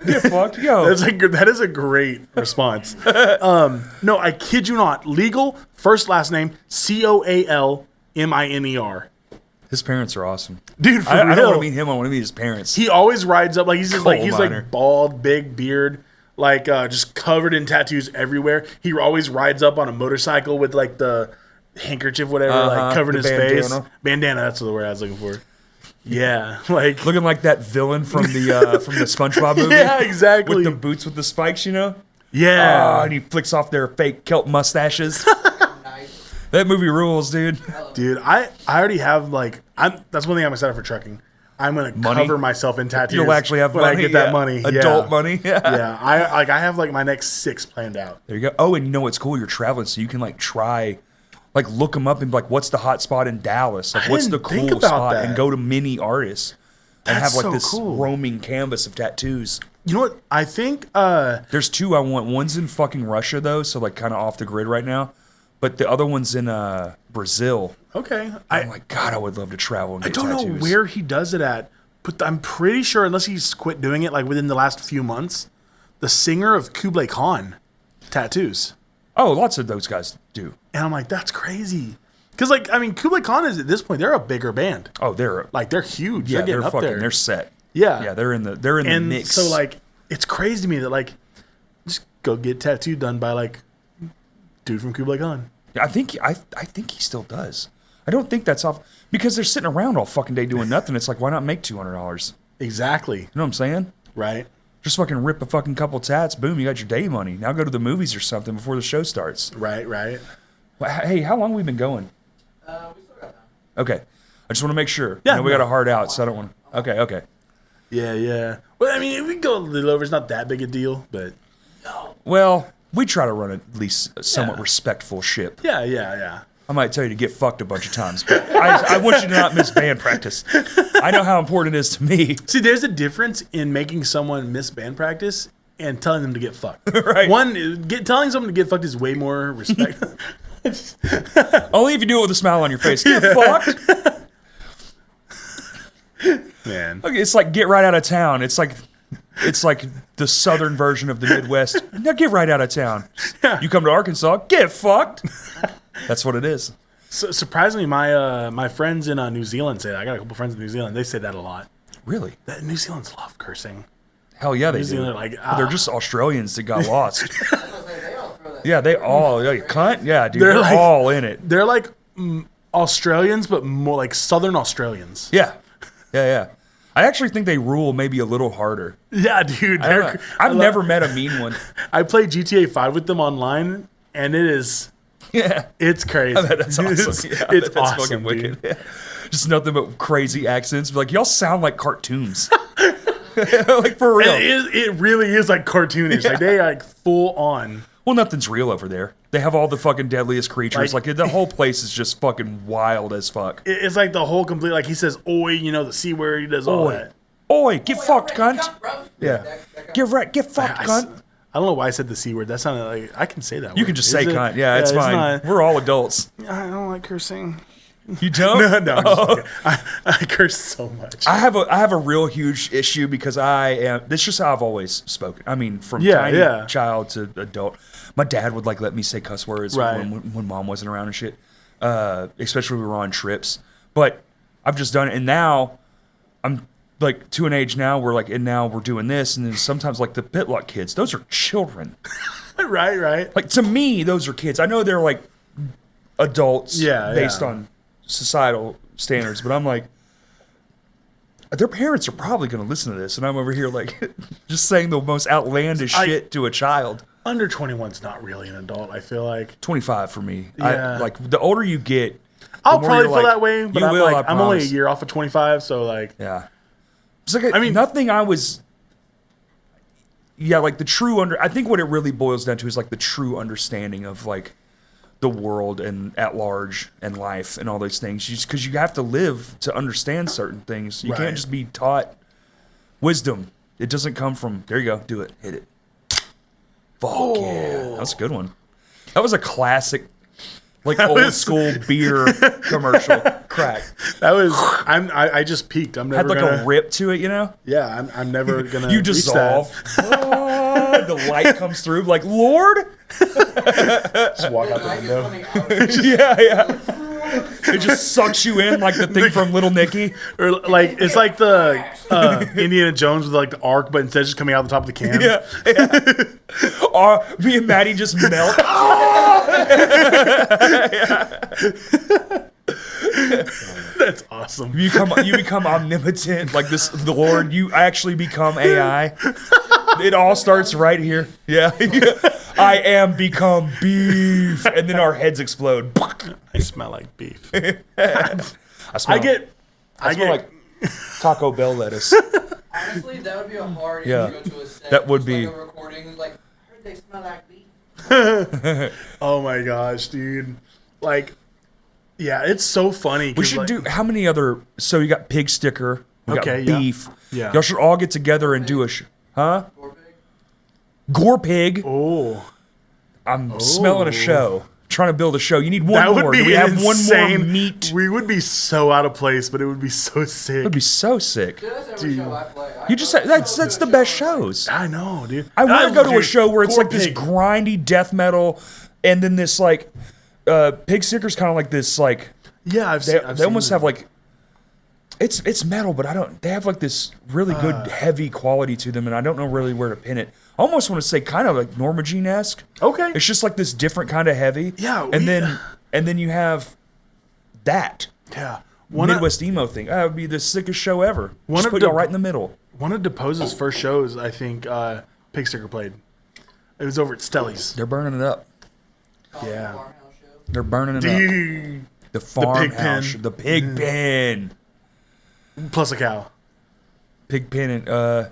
S1: Get fucked. Yo.
S2: That is a great response. No, I kid you not. Legal, first, last name, COALMINER.
S1: His parents are awesome.
S2: Dude, for real.
S1: I don't want to meet him. I want to meet his parents.
S2: He always rides up like he's just
S1: Coal
S2: like he's
S1: miner.
S2: like bald, big beard, like just covered in tattoos everywhere. He always rides up on a motorcycle with like the handkerchief, whatever, like covering his face. Bandana, that's the word I was looking for. Yeah, like
S1: looking like that villain from the SpongeBob movie.
S2: Yeah, exactly.
S1: With the boots with the spikes, you know.
S2: Yeah,
S1: and he flicks off their fake kelp mustaches. That movie rules, dude.
S2: Dude, I already have like that's one thing I'm excited for trucking. I'm gonna cover myself in tattoos.
S1: You'll actually have
S2: when
S1: money,
S2: I get that money,
S1: adult money.
S2: Yeah, I have like my next 6 planned out.
S1: There you go. Oh, and you know what's cool? You're traveling, so you can like try, like look them up and be like, what's the hot spot in Dallas? Like, what's the cool spot?
S2: That.
S1: And go to many artists and
S2: That's
S1: have like
S2: so
S1: this
S2: cool.
S1: roaming canvas of tattoos.
S2: You know what? I think
S1: there's 2 I want. One's in fucking Russia though, so like kind of off the grid right now. But the other one's in Brazil.
S2: Okay.
S1: I'm like, God, I would love to travel and get
S2: tattoos. I don't know where he does it at, but I'm pretty sure, unless he's quit doing it like within the last few months, the singer of Kublai Khan tattoos.
S1: Oh, lots of those guys do.
S2: And I'm like, that's crazy. Because, like, I mean, Kublai Khan is, at this point, they're a bigger band.
S1: Oh, they're
S2: huge.
S1: Yeah,
S2: they're
S1: fucking
S2: there.
S1: They're set.
S2: Yeah.
S1: Yeah, they're in the mix.
S2: So, like, it's crazy to me that, like, just go get tattoo done by, like, dude from Kublai Khan.
S1: I think he still does. I don't think that's off because they're sitting around all fucking day doing nothing. It's like, why not make $200?
S2: Exactly.
S1: You know what I'm saying?
S2: Right.
S1: Just fucking rip a fucking couple tats. Boom, you got your day money. Now go to the movies or something before the show starts.
S2: Right.
S1: Well, hey, how long have we been going?
S4: We still got time.
S1: Okay. I just want to make sure.
S2: Yeah.
S1: You know, we got a hard out, so I don't want to. Okay.
S2: Yeah. Well, I mean, if we can go a little over, it's not that big a deal, but.
S1: Well, we try to run at least a somewhat respectful ship.
S2: Yeah.
S1: I might tell you to get fucked a bunch of times, but I want you to not miss band practice. I know how important it is to me.
S2: See, there's a difference in making someone miss band practice and telling them to get fucked.
S1: Right.
S2: Telling someone to get fucked is way more respect.
S1: Only if you do it with a smile on your face. Get fucked.
S2: Man.
S1: Okay, it's like get right out of town. It's like the southern version of the Midwest. Now get right out of town. You come to Arkansas, get fucked. That's what it is.
S2: So, surprisingly, my friends in New Zealand say that. I got a couple friends in New Zealand. They say that a lot.
S1: Really?
S2: New Zealand's love cursing.
S1: Hell yeah, they
S2: New
S1: do.
S2: Zealand, like,
S1: They're just Australians that got lost.
S4: I was gonna say, they all throw that.
S1: Yeah, they all cunt. Yeah, dude,
S2: They're
S1: they're
S2: like-
S1: all in it.
S2: They're like Australians, but more like Southern Australians.
S1: Yeah. I actually think they rule maybe a little harder.
S2: Yeah, dude.
S1: I don't know. I've never met a mean one.
S2: I played GTA 5 with them online, and it's crazy.
S1: I bet that's awesome. Yeah, I
S2: It's
S1: bet that's
S2: awesome,
S1: fucking wicked.
S2: dude.
S1: Yeah. Just nothing but crazy accents. Like, y'all sound like cartoons. Like, for real.
S2: It really is like cartoonish. Like they like full on.
S1: Well, nothing's real over there. They have all the fucking deadliest creatures. Like the whole place is just fucking wild as fuck.
S2: It's like the whole complete. Like he says, "Oi," the C word. He does all
S1: Oi.
S2: that.
S1: Oi, get fucked, cunt.
S4: Bro.
S1: Yeah. Get fucked, cunt.
S2: I don't know why I said the C word. That sounded like I can say that.
S1: You
S2: word.
S1: can just
S2: Is
S1: say
S2: it?
S1: cunt. Yeah, it's fine.
S2: not-
S1: We're all adults.
S2: I don't like cursing.
S1: You don't?
S2: No, I'm just kidding. I curse so much.
S1: I have a real huge issue because this is just how I've always spoken. I mean, from tiny child to adult. My dad would like let me say cuss words when mom wasn't around and shit. Especially when we were on trips. But I've just done it, and now I'm like to an age now where like, and now we're doing this, and then sometimes like the Pitlock kids, those are children.
S2: right.
S1: Like to me, those are kids. I know they're like adults based on societal standards, but I'm like, their parents are probably going to listen to this, and I'm over here like just saying the most outlandish shit to a child.
S2: Under 21's not really an adult. I feel like
S1: 25 for me.
S2: Yeah.
S1: Like the older you get,
S2: I'll
S1: the more
S2: probably
S1: you're
S2: feel
S1: like,
S2: that way. But
S1: you
S2: I'm
S1: will,
S2: like,
S1: I
S2: I'm only a
S1: promise.
S2: year off of 25, so like,
S1: Yeah. It's like
S2: I mean,
S1: nothing I was. Yeah, like the true I think what it really boils down to is like the true understanding of like the world and at large and life and all those things. Because you have to live to understand certain things. You can't just be taught wisdom. It doesn't come from, there you go, do it, hit it. Fuck yeah. That's a good one. That was a classic, like old school beer commercial. Crack.
S2: that was I just peaked. I'm never
S1: Had like
S2: gonna,
S1: a rip to it, you know?
S2: Yeah, I'm never gonna.
S1: You
S2: reach
S1: dissolve. Oh, the light comes through, like, Lord?
S2: that. Just walk out the window.
S1: Yeah. It just sucks you in like the thing from Little Nicky.
S2: Or like it's like the Indiana Jones with like the arc, but instead of just coming out the top of the can.
S1: Yeah. Me and Maddie just melt.
S2: That's awesome.
S1: You become omnipotent, like this. The Lord, you actually become AI. It all starts right here. Yeah. I am become beef, and then our heads explode.
S2: I smell like beef.
S1: I
S2: I get
S1: like Taco Bell lettuce.
S4: Honestly, that would be a hard
S1: Yeah.
S4: intro to a set.
S1: That would
S4: just
S1: be.
S4: like a recording. It's like, I heard they smell like beef.
S2: Oh my gosh, dude! Like, yeah, it's so funny.
S1: We should do how many other? So you got pig sticker. We got
S2: Okay, yeah.
S1: beef.
S2: Yeah.
S1: Y'all should all get together and do a huh?
S4: Gore pig.
S1: Gore pig.
S2: Oh,
S1: I'm smelling a show. Trying to build a show. You need one
S2: that
S1: more.
S2: would be
S1: Do we have
S2: insane.
S1: one more meat?
S2: We would be so out of place, but it would be so sick.
S1: That'd be so sick.
S4: Dude, that's every show I play.
S1: You just that's the best shows.
S2: I know, dude.
S1: I want to go to a show where it's
S2: Gore
S1: like this
S2: pig.
S1: grindy death metal, and then this like pig sticker's kind of like this like
S2: Yeah, I've
S1: they
S2: seen
S1: almost
S2: them.
S1: have like it's metal, but I don't. They have like this really good heavy quality to them, and I don't know really where to pin it. I almost want to say kind of like Norma Jean-esque.
S2: Okay.
S1: It's just like this different kind of heavy.
S2: Yeah,
S1: and then you have that
S2: Yeah.
S1: Midwest emo thing. That would be the sickest show ever.
S2: One
S1: Just
S2: of
S1: put
S2: the-
S1: y'all right in the middle.
S2: One of DePose's first shows, I think, Pig Sticker played. It was over at Stelly's.
S1: They're burning it up.
S2: Yeah.
S4: Farmhouse show.
S1: They're burning it up.
S2: Dude.
S1: The farmhouse,
S2: pen.
S1: the pig pen,
S2: Plus a cow.
S1: pig pen, and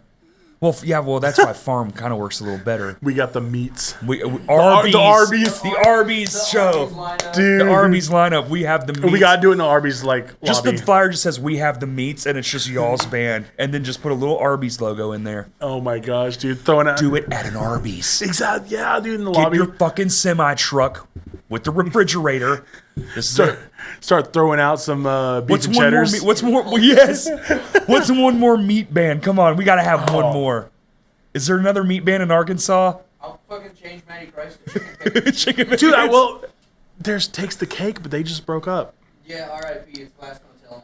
S1: well, that's why farm kind of works a little better.
S2: We got the meats.
S1: Arby's,
S2: the Arby's.
S1: the Arby's show,
S2: Dude.
S1: the Arby's lineup. We have the meats.
S2: We got to do it in the Arby's like
S1: just
S2: lobby.
S1: the flyer just says we have the meats, and it's just y'all's band, and then just put a little Arby's logo in there.
S2: Oh my gosh, dude. Throwing out.
S1: Do it at an Arby's.
S2: Exactly. Yeah, dude, in the
S1: Get
S2: lobby.
S1: your fucking semi truck with the refrigerator. This is it.
S2: Start throwing out some beef
S1: What's
S2: and
S1: one more?
S2: cheddars.
S1: What's more? Yes. What's one more meat band? Come on, we gotta have one more. Is there another meat band in Arkansas?
S4: I'll fucking change Matty Price to chicken pig.
S1: Chicken
S2: Dude, there's Takes the Cake, but they just broke up.
S4: Yeah, R.I.P. It's last hotel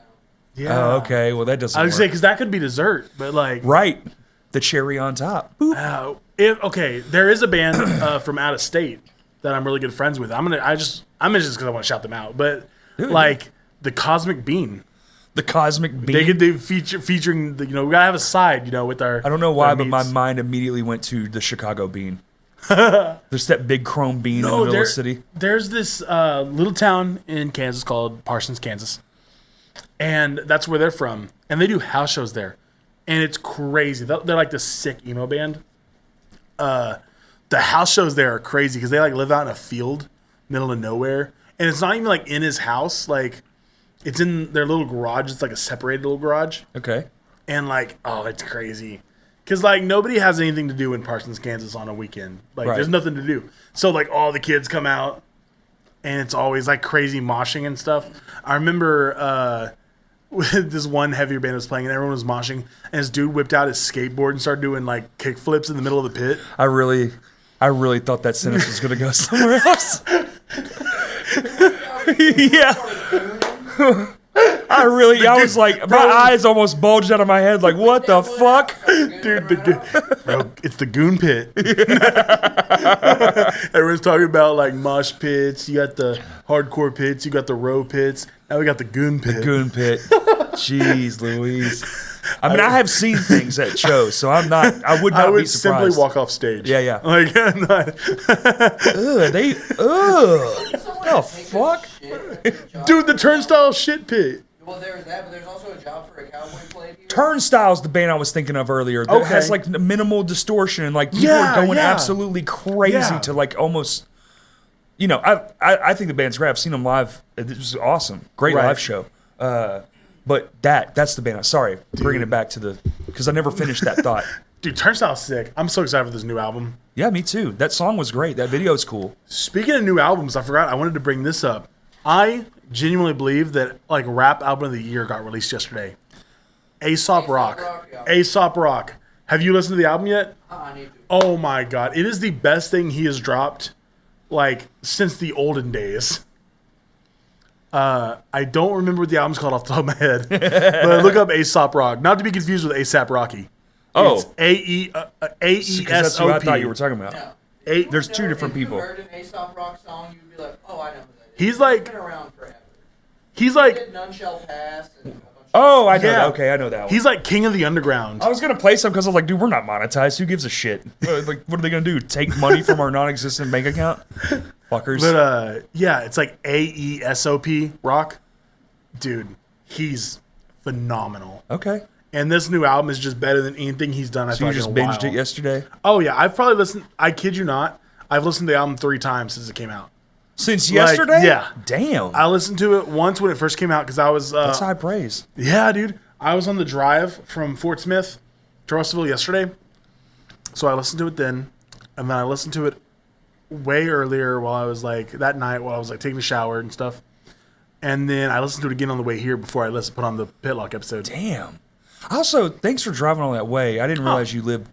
S4: now.
S2: Yeah.
S1: Oh, okay. Well, that doesn't.
S2: I was
S1: work.
S2: say because that could be dessert, but like
S1: Right. the cherry on top. Boop.
S2: Okay, there is a band from out of state that I'm really good friends with. I mentioned this because I want to shout them out, but like the Cosmic Bean.
S1: The Cosmic Bean.
S2: They featuring we gotta have a side, with our.
S1: I don't know why, but my mind immediately went to the Chicago Bean. There's that big chrome bean in the middle of the city.
S2: There's this little town in Kansas called Parsons, Kansas, and that's where they're from. And they do house shows there, and it's crazy. They're like this sick emo band. The house shows there are crazy because they like live out in a field, middle of nowhere, and it's not even like in his house, like. It's in their little garage. It's like a separated little garage.
S1: Okay.
S2: And like, oh, it's crazy. Because like nobody has anything to do in Parsons, Kansas on a weekend. Like there's nothing to do. So like all the kids come out and it's always like crazy moshing and stuff. I remember this one heavier band was playing and everyone was moshing and this dude whipped out his skateboard and started doing like kick flips in the middle of the pit.
S1: I really thought that sentence was going to go somewhere else. Yeah. I was like, my eyes almost bulged out of my head. Like, what the fuck,
S2: dude? Bro, it's the Goon Pit. Everyone's talking about like mosh pits. You got the hardcore pits. You got the row pits. Now we got the Goon Pit.
S1: The Goon Pit. Jeez, Louise. I mean, I have seen things at shows, so I would not be surprised.
S2: Simply walk off stage.
S1: Yeah.
S2: Like,
S1: the fuck?
S2: Dude, the Turnstile shit pit.
S4: Well, there's that, but there's also a job for a cowboy play here.
S1: Turnstile's the band I was thinking of earlier. That has like minimal distortion and like people are going absolutely crazy to like almost. I think the band's great. I've seen them live. It was awesome. Great live show. But that's the band. Sorry, bringing it back to because I never finished that thought.
S2: Dude, Turnstile's sick. I'm so excited for this new album.
S1: Yeah, me too. That song was great. That video's cool.
S2: Speaking of new albums, I forgot. I wanted to bring this up. I genuinely believe that like rap album of the year got released yesterday. Aesop Rock.
S4: Yeah.
S2: Aesop Rock. Have you listened to the album yet?
S4: I need to.
S2: Oh my god, it is the best thing he has dropped like since the olden days. I don't remember what the album's called off the top of my head, but look up Aesop Rock. Not to be confused with ASAP Rocky.
S1: Oh,
S2: it's AESOP.
S1: That's who I thought you were talking about.
S4: No.
S1: There's two different people.
S4: If you heard an Aesop Rock song, you'd be like, oh, I know who that is.
S2: He's like,
S4: been around forever.
S2: He's like,
S4: He did None Shall Pass. And a bunch of
S1: oh, I know that. Okay, I know that one.
S2: He's like king of the underground.
S1: I was going to play some because I was like, dude, we're not monetized. Who gives a shit? Like, what are they going to do? Take money from our non-existent bank account? Fuckers.
S2: But yeah, it's like AESOP Rock. Dude, he's phenomenal.
S1: Okay.
S2: And this new album is just better than anything he's done.
S1: So you just binged it yesterday?
S2: Oh yeah, I've probably listened. I kid you not, I've listened to the album 3 times since it came out.
S1: Since yesterday?
S2: Yeah.
S1: Damn.
S2: I listened to it once when it first came out because I was.
S1: That's high praise.
S2: Yeah, dude. I was on the drive from Fort Smith to Russellville yesterday, so I listened to it then, and then I listened to it way earlier while I was like that night while I was like taking a shower and stuff. And then I listened to it again on the way here before I put on the Pitlock episode.
S1: Damn. Also, thanks for driving all that way. I didn't realize you lived.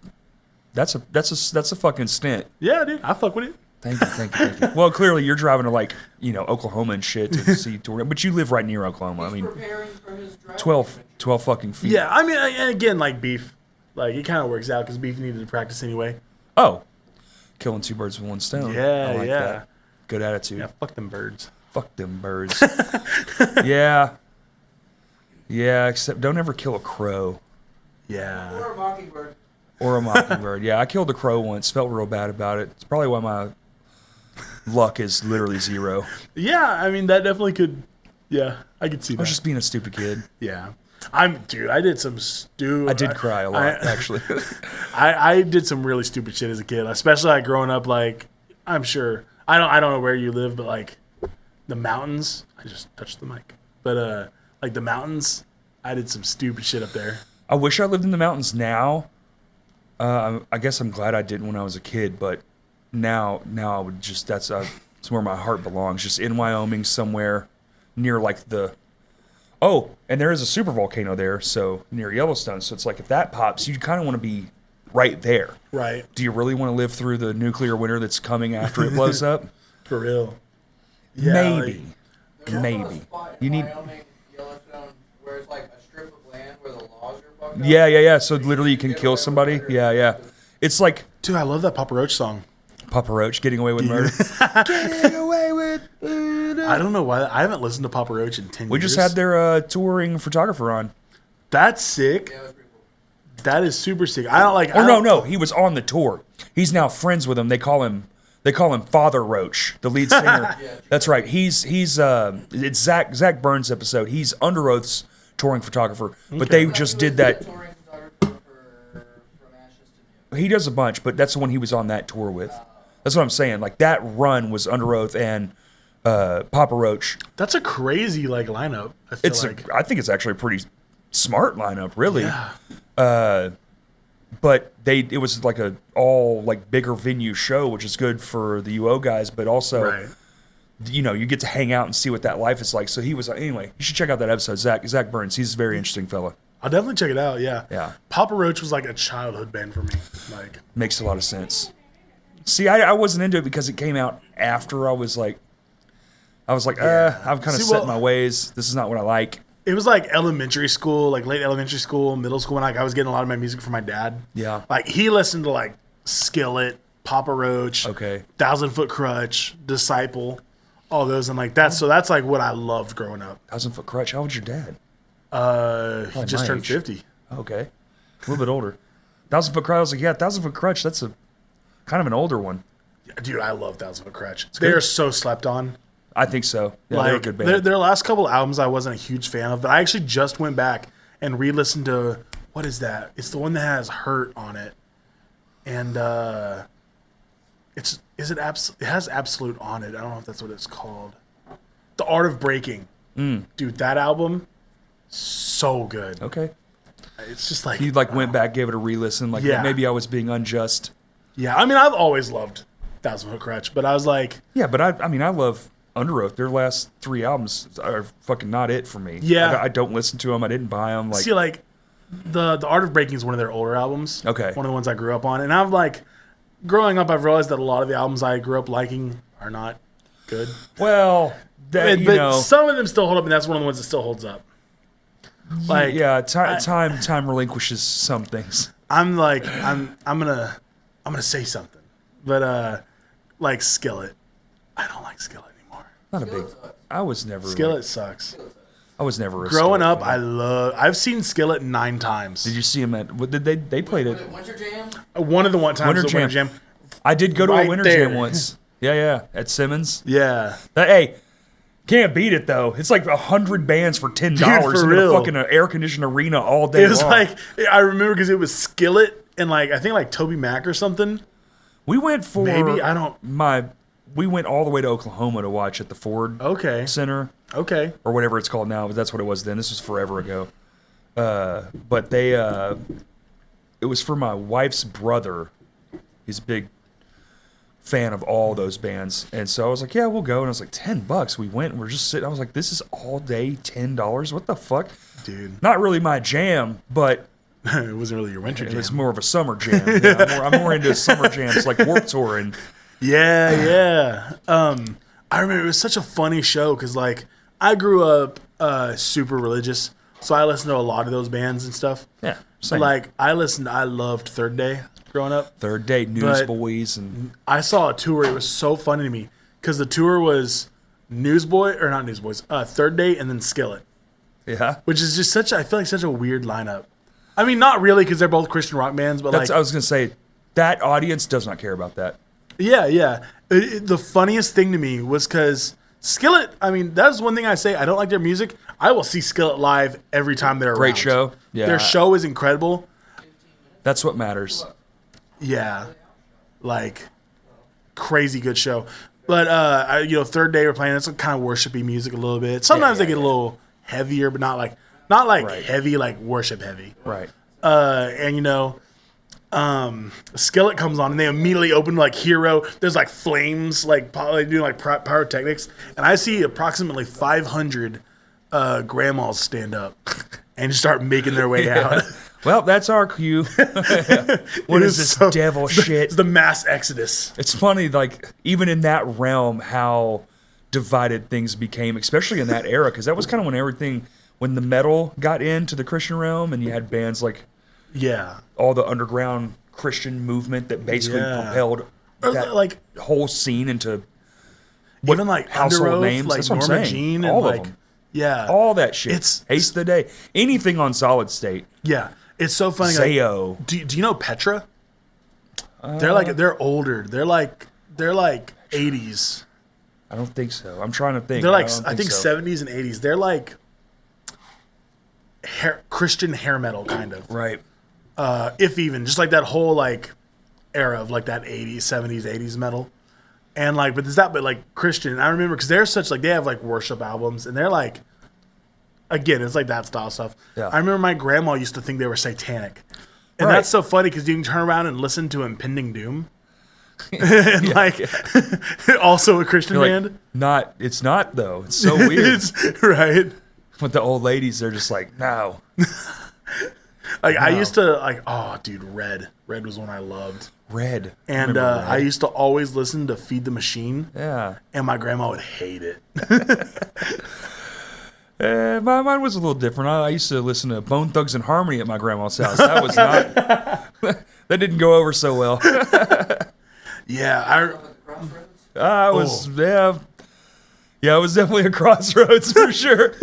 S1: That's a fucking stint.
S2: Yeah, dude. I fuck with it.
S1: Thank you. Well, clearly you're driving to like Oklahoma and shit to see tournament, but you live right near Oklahoma.
S4: He's
S1: I mean,
S4: preparing for his drive
S1: 12 fucking feet.
S2: Yeah, I mean, and again, like beef, like it kind of works out because beef needed to practice anyway.
S1: Oh, killing 2 birds with 1 stone.
S2: Yeah,
S1: I like
S2: yeah.
S1: that. Good attitude.
S2: Yeah, fuck them birds.
S1: Fuck them birds. Yeah. Yeah, except don't ever kill a crow.
S2: Yeah.
S4: Or a mockingbird.
S1: Or a mockingbird. Yeah, I killed a crow once. Felt real bad about it. It's probably why my luck is literally 0.
S2: Yeah, I mean, that definitely could. Yeah, I could see that.
S1: I was just being a stupid kid.
S2: Yeah. I did some
S1: I did cry a lot, actually.
S2: I did some really stupid shit as a kid, especially like growing up. Like, I'm sure I don't know where you live, but like the mountains. I just touched the mic, but like the mountains, I did some stupid shit up there.
S1: I wish I lived in the mountains now. I guess I'm glad I didn't when I was a kid, but now I would just that's where my heart belongs, just in Wyoming somewhere near like the. Oh, and there is a super volcano there, so near Yellowstone. So it's like if that pops, you kind of want to be right there.
S2: Right.
S1: Do you really want to live through the nuclear winter that's coming after it blows up?
S2: For real. Yeah,
S1: Maybe.
S4: There's also a
S1: Maybe.
S4: spot
S1: You
S4: in
S1: need.
S4: Wyoming, Yellowstone, where it's like a strip of land where the laws are fucked
S1: Yeah. So literally, you can kill somebody. Yeah. It's like
S2: Dude, I love that Papa Roach song.
S1: Papa Roach, Getting Away with Murder. Getting Away with Murder.
S2: I don't know why. I haven't listened to Papa Roach in 10 years.
S1: We just had their touring photographer on.
S2: That's sick.
S4: Yeah, it was pretty cool.
S2: That is super sick. I don't like.
S1: No. He was on the tour. He's now friends with him. They call him Father Roach, the lead singer. That's right. It's Zach Burns' episode. He's Under Oath's touring photographer, but they just did that.
S4: Touring photographer from Ashes to New.
S1: He does a bunch, but that's the one he was on that tour with. That's what I'm saying. Like that run was Under Oath and Papa Roach.
S2: That's a crazy lineup. I feel
S1: I think it's actually a pretty smart lineup, really.
S2: Yeah.
S1: But it was like a all bigger venue show, which is good for the UO guys, but also
S2: Right.
S1: you get to hang out and see what that life is like. So he was anyway. You should check out that episode. Zach Burns. He's a very interesting fella.
S2: I'll definitely check it out. Yeah.
S1: Yeah.
S2: Papa Roach was like a childhood band for me. Like,
S1: Makes a lot of sense. See, I wasn't into it because it came out after I was like, I've kind of set my ways. This is not what I like.
S2: it was like elementary school, like late elementary school, middle school, when I was getting a lot of my music from my dad.
S1: Yeah.
S2: Like he listened to like Skillet, Papa Roach,
S1: Okay.
S2: 1,000 Foot Crutch, Disciple, all those, and like that. So that's like what I loved growing up.
S1: 1,000 Foot Crutch. How old's your dad?
S2: He just
S1: my
S2: turned
S1: age.
S2: 50.
S1: Okay. A little bit older. 1,000 Foot Crutch. I was like, yeah, 1,000 Foot Crutch. That's a kind of an older one.
S2: Dude, I love 1,000 Foot Crutch.
S1: good.
S2: They are so slept on.
S1: I think so. Yeah, they're a
S2: Like
S1: good band.
S2: their last couple albums, I wasn't a huge fan of, but I actually just went back and re-listened to, what is that? It's the one that has "Hurt" on it, and it has "Absolute" on it. I don't know if that's what it's called. The Art of Breaking, dude, that album, so good.
S1: Okay.
S2: It's just like
S1: He went back, gave it a re-listen. Like
S2: Yeah.
S1: maybe I was being unjust.
S2: yeah. I mean, I've always loved 1,000 Foot Crutch, but I was like,
S1: Yeah, but I mean, I love Under Oath. Their last 3 albums are fucking not it for me.
S2: Yeah.
S1: I don't listen to them. I didn't buy them. Like,
S2: see, like the Art of Breaking is one of their older albums.
S1: Okay.
S2: One of the ones I grew up on, and I've like growing up, I've realized that a lot of the albums I grew up liking are not good.
S1: well, that,
S2: But some of them still hold up, and that's one of the ones that still holds up. Like,
S1: yeah, time relinquishes some things.
S2: I'm gonna say something, but like Skillet, I don't like Skillet anymore.
S1: Not a big. I was never.
S2: Skillet sucks.
S1: I was never. A
S2: Growing
S1: Skillet
S2: up,
S1: fan.
S2: I've seen Skillet 9 times.
S1: Did you see him at? What did they played
S4: Was
S1: it?
S4: it Winter Jam?
S2: One of the times
S1: Winter
S2: at Winter
S1: Jam.
S2: Jam.
S1: I did go to
S2: Right
S1: a Winter
S2: there.
S1: Jam once. Yeah, at Simmons.
S2: Yeah.
S1: Hey, can't beat it though. It's like 100 bands for $10
S2: for
S1: in
S2: real.
S1: a fucking air conditioned arena all day.
S2: It was
S1: long.
S2: like, I remember because it was Skillet and like I think like Toby Mac or something.
S1: we went for
S2: Maybe, I don't-
S1: We went all the way to Oklahoma to watch at the Ford
S2: Okay.
S1: Center
S2: Okay.
S1: or whatever it's called now, but that's what it was then. This was forever ago. But they, it was for my wife's brother. He's a big fan of all those bands, and so I was like, "Yeah, we'll go." And I was like, $10. We went, and we're just sitting. I was like, "This is all day $10. What the fuck?"
S2: Dude.
S1: Not really my jam, but
S2: It wasn't really your winter
S1: it
S2: jam.
S1: was more of a summer jam. Yeah, I'm more into summer jams like Warped Tour and
S2: Yeah. I remember it was such a funny show because like I grew up super religious, so I listened to a lot of those bands and stuff.
S1: yeah,
S2: So
S1: same.
S2: like I loved Third Day growing up.
S1: Third Day Newsboys and
S2: I saw a tour. It was so funny to me because the tour was Third Day and then Skillet,
S1: yeah.
S2: which is just I feel like such a weird lineup. I mean, not really because they're both Christian rock bands, but
S1: That's
S2: like
S1: I was gonna say that audience does not care about that.
S2: yeah. The funniest thing to me was because Skillet, I mean, that's one thing I say. I don't like their music. I will see Skillet live every time they're around.
S1: Great show. Yeah.
S2: Their show is incredible.
S1: That's what matters.
S2: Yeah. Like, crazy good show. But, Third Day we're playing, it's kind of worshipy music a little bit. Sometimes they get a little heavier, but not like
S1: Right.
S2: heavy, like worship heavy.
S1: Right.
S2: Skillet comes on and they immediately open like Hero. There's like flames, like doing like pyrotechnics, and I see approximately 500 grandmas stand up and start making their way out.
S1: Well, that's our cue. What is this devil shit?
S2: It's the mass exodus.
S1: It's funny, like, even in that realm, how divided things became, especially in that era, because that was kind of when everything when the metal got into the Christian realm, and you had bands like all the underground Christian movement that basically propelled that
S2: like
S1: whole scene into
S2: even like
S1: household names.
S2: like
S1: That's what I'm
S2: Norma
S1: saying.
S2: Jean,
S1: All
S2: and
S1: of them.
S2: Yeah,
S1: all that shit.
S2: It's
S1: Haste the Day. Anything on Solid State.
S2: Yeah, it's so funny.
S1: Zayo.
S2: Like, do you know Petra? They're older. They're like 80s.
S1: I don't think so. I'm trying to think.
S2: They're like
S1: I think so.
S2: 70s and 80s. They're like Christian hair metal kind of.
S1: Right.
S2: If even just like that whole like era of like that 80s, 70s, 80s metal. And like, but there's that, but like Christian. I remember because they're such like they have like worship albums, and they're like, again, it's like that style stuff.
S1: Yeah.
S2: I remember my grandma used to think they were satanic, and that's so funny because you can turn around and listen to Impending Doom, and also a Christian band.
S1: It's not though. It's so weird.
S2: Right.
S1: But the old ladies, they're just like, no.
S2: Like I used to like, oh dude, Red was one I loved.
S1: Red.
S2: And
S1: Red.
S2: I used to always listen to Feed the Machine.
S1: Yeah.
S2: And my grandma would hate it.
S1: Mine was a little different. I used to listen to Bone Thugs and Harmony at my grandma's house. That was not. That didn't go over so well.
S2: Yeah,
S1: I was yeah, it was definitely a crossroads for sure.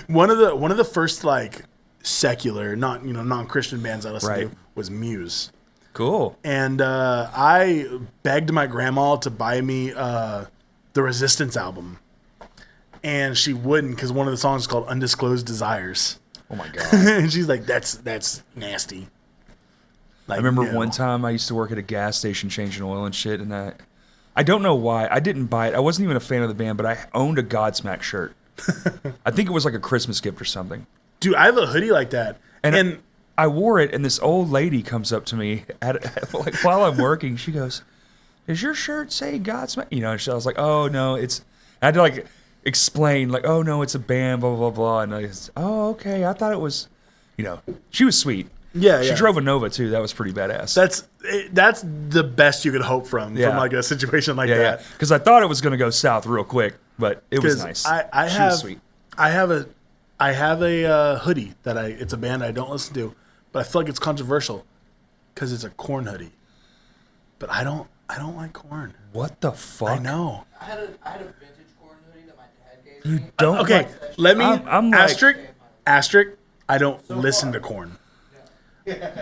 S2: One of the first like secular, non-Christian bands I listened to was Muse.
S1: Cool.
S2: And I begged my grandma to buy me the Resistance album, and she wouldn't because one of the songs is called "Undisclosed Desires."
S1: Oh my god!
S2: And she's like, "That's nasty." Like,
S1: I remember one time I used to work at a gas station changing oil and shit, and I don't know why I didn't buy it. I wasn't even a fan of the band, but I owned a Godsmack shirt. I think it was like a Christmas gift or something.
S2: Dude, I have a hoodie like that, and
S1: I wore it, and this old lady comes up to me like while I'm working. She goes, "Does your shirt say Godsmack?" You know, I was like, "Oh no, it's." I had to like explain, like, "Oh no, it's a band, blah blah blah." And I was, "Oh okay, I thought it was," She was sweet.
S2: Yeah,
S1: she drove a Nova too. That was pretty badass.
S2: That's the best you could hope from like a situation like that.
S1: Yeah, because I thought it was going to go south real quick, but it was nice.
S2: She was sweet. I have a hoodie that it's a band I don't listen to, but I feel like it's controversial because it's a Korn hoodie. But I don't like Korn.
S1: What the fuck?
S2: I know.
S4: I had a vintage Korn hoodie that my dad gave
S1: You
S4: me.
S1: don't.
S2: Okay, let me
S1: I'm
S2: asterisk. I don't listen to Korn.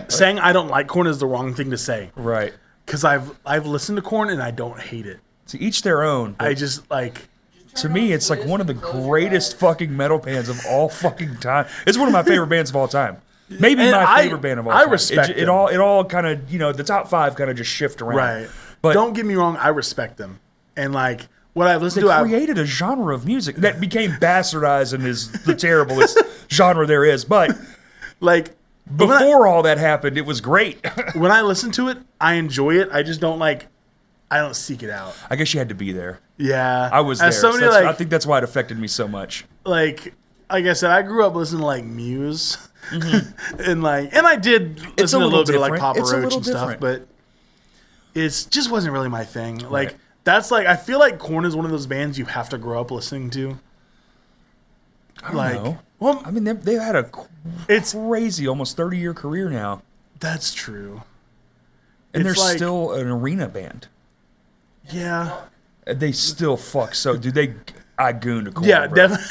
S2: Saying I don't like Korn is the wrong thing to say.
S1: Right.
S2: Because I've listened to Korn and I don't hate it.
S1: To each their own.
S2: I just like.
S1: To me, it's like one of the greatest fucking metal bands of all fucking time. It's one of my favorite bands of all time. Maybe
S2: And
S1: my favorite band of all time.
S2: I respect
S1: it.
S2: them.
S1: It all kind of, the top five kind of just shift around.
S2: Right.
S1: But
S2: don't get me wrong, I respect them. And like what I've listened
S1: they
S2: to,
S1: created a genre of music that became bastardized and is the terriblest genre there is. But
S2: like
S1: before all that happened, it was great.
S2: When I listen to it, I enjoy it. I just don't I don't seek it out.
S1: I guess you had to be there.
S2: Yeah.
S1: I was there.
S2: As somebody
S1: So I think that's why it affected me so much.
S2: Like I said, I grew up listening to like Muse. and I did listen to a little bit of like Papa Roach and stuff, but it just wasn't really my thing. Like that's like I feel like Korn is one of those bands you have to grow up listening to.
S1: I don't know.
S2: Well,
S1: I mean, they've had a crazy almost 30-year career now.
S2: That's true.
S1: And they're still an arena band.
S2: Yeah.
S1: They still fuck. So, dude, I gooned to Korn.
S2: Yeah, definitely.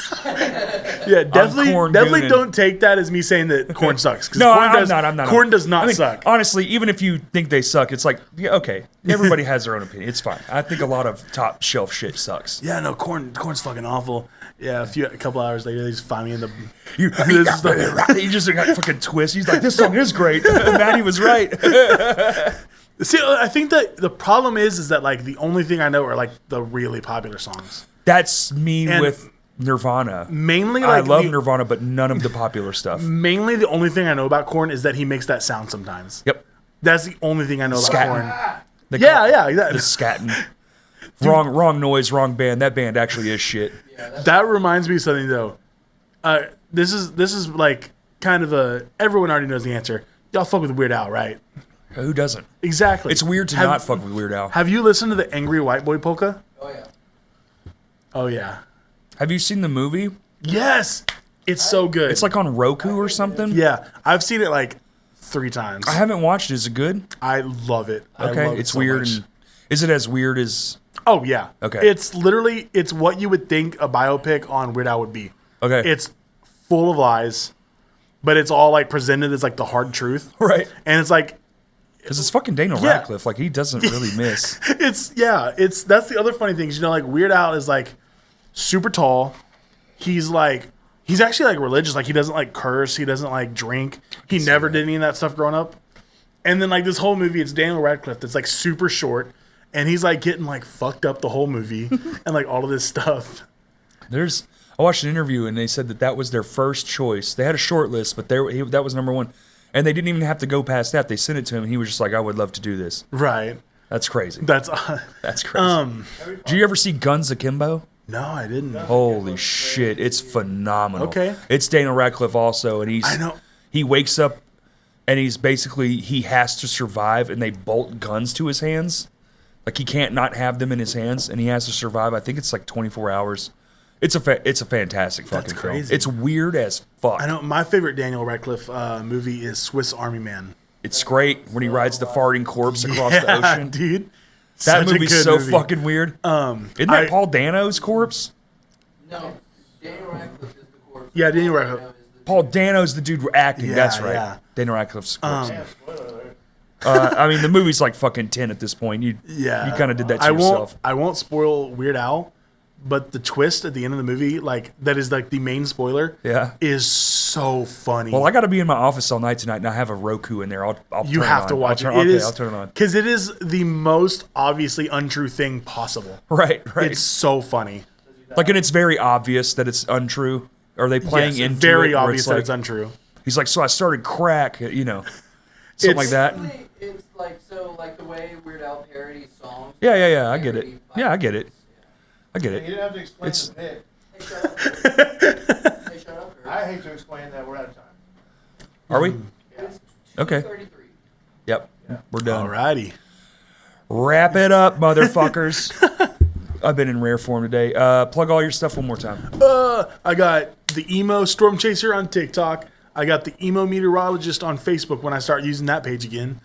S1: Korn
S2: Definitely
S1: gooning.
S2: don't take that as me saying that Korn sucks.
S1: No, I'm not.
S2: Korn does not suck.
S1: Honestly, even if you think they suck, it's like, yeah, okay. Everybody has their own opinion. It's fine. I think a lot of top shelf shit sucks.
S2: Yeah, no, Korn's fucking awful. Yeah, a couple hours later, they just find me in the.
S1: He just got fucking twist. He's like, this song is great. Maddie was right.
S2: See, I think that the problem is that like the only thing I know are like the really popular songs.
S1: That's me with Nirvana.
S2: Mainly,
S1: I love Nirvana, but none of the popular stuff.
S2: Mainly, the only thing I know about Korn is that he makes that sound sometimes.
S1: Yep.
S2: That's the only thing I know about Korn.
S1: Yeah.
S2: Exactly.
S1: The scatting. Wrong noise, wrong band. That band actually is shit.
S2: That reminds me of something though. This is like kind of everyone already knows the answer. Y'all fuck with Weird Al, right?
S1: Who doesn't?
S2: Exactly.
S1: It's weird to not fuck with Weird Al.
S2: Have you listened to the Angry White Boy Polka?
S4: Oh yeah.
S2: Oh yeah.
S1: Have you seen the movie?
S2: Yes. It's so good.
S1: It's like on Roku or something.
S2: Yeah, I've seen it like 3 times.
S1: I haven't watched it. Is it good?
S2: I love it.
S1: Okay,
S2: I love
S1: it's
S2: it so
S1: weird.
S2: much.
S1: And is it as weird as?
S2: Oh yeah.
S1: Okay.
S2: It's literally what you would think a biopic on Weird Al would be.
S1: Okay.
S2: It's full of lies, but it's all like presented as like the hard truth.
S1: Right.
S2: And it's like
S1: Because it's fucking Daniel Radcliffe. Like, he doesn't really miss.
S2: that's the other funny thing is, you know, like Weird Al is like super tall. He's actually like religious. Like, he doesn't like curse. He doesn't like drink. He never did any of that stuff growing up. And then like this whole movie, it's Daniel Radcliffe that's like super short, and he's like getting like fucked up the whole movie and like all of this stuff.
S1: I watched an interview and they said that was their first choice. They had a short list, but that was number one. And they didn't even have to go past that. They sent it to him and he was just like, I would love to do this.
S2: Right.
S1: That's crazy.
S2: That's
S1: crazy. Did you ever see Guns Akimbo?
S2: no, I didn't.
S1: Holy shit. It's phenomenal.
S2: Okay.
S1: It's Daniel Radcliffe also. And
S2: I know.
S1: he wakes up and he has to survive, and they bolt guns to his hands. Like, he can't not have them in his hands, and he has to survive. I think it's like 24 hours. It's a fantastic fucking film.
S2: crazy.
S1: It's weird as fuck.
S2: I know my favorite Daniel Radcliffe movie is Swiss Army Man.
S1: It's great when he rides the farting corpse across the ocean.
S2: Dude.
S1: That
S2: Such a
S1: movie's
S2: good
S1: so
S2: movie.
S1: fucking weird. Isn't that Paul Dano's corpse?
S4: No, Daniel Radcliffe is the corpse.
S2: Yeah, Daniel Radcliffe.
S1: Paul Dano's the dude acting.
S2: Yeah,
S1: That's right.
S2: yeah.
S1: Daniel Radcliffe's corpse.
S3: Yeah, spoiler alert.
S1: I mean, the movie's like fucking 10 at this point. You kind of did that to yourself.
S2: I won't spoil Weird Al, but the twist at the end of the movie, like that is like the main spoiler.
S1: Yeah.
S2: Is so funny.
S1: Well, I got to be in my office all night tonight, and I have a Roku in there. I'll
S2: you
S1: turn
S2: have
S1: it
S2: to
S1: on.
S2: watch it.
S1: I'll turn it on.
S2: Because it is the most obviously untrue thing possible.
S1: Right.
S2: It's so funny.
S1: Like, and it's very obvious that it's untrue. Are they playing
S2: Yes,
S1: into
S2: very
S1: it? Where
S2: obvious that
S1: like,
S2: it's untrue.
S1: He's like, so I started crack, something like that.
S4: It's like the way Weird Al parodies songs.
S1: Yeah. I get it. Yeah, I get it. I get
S3: You
S1: it.
S3: didn't have to explain
S1: It's-
S3: the bit.
S4: Hey, shut up. Hey, shut up.
S3: I hate to explain that we're out of time.
S1: Are we?
S4: It's
S1: Okay.
S4: 2:33.
S1: Yep. We're done.
S2: Alrighty.
S1: Wrap it up, motherfuckers. I've been in rare form today. Plug all your stuff one more time.
S2: I got the emo storm chaser on TikTok. I got the emo meteorologist on Facebook when I start using that page again.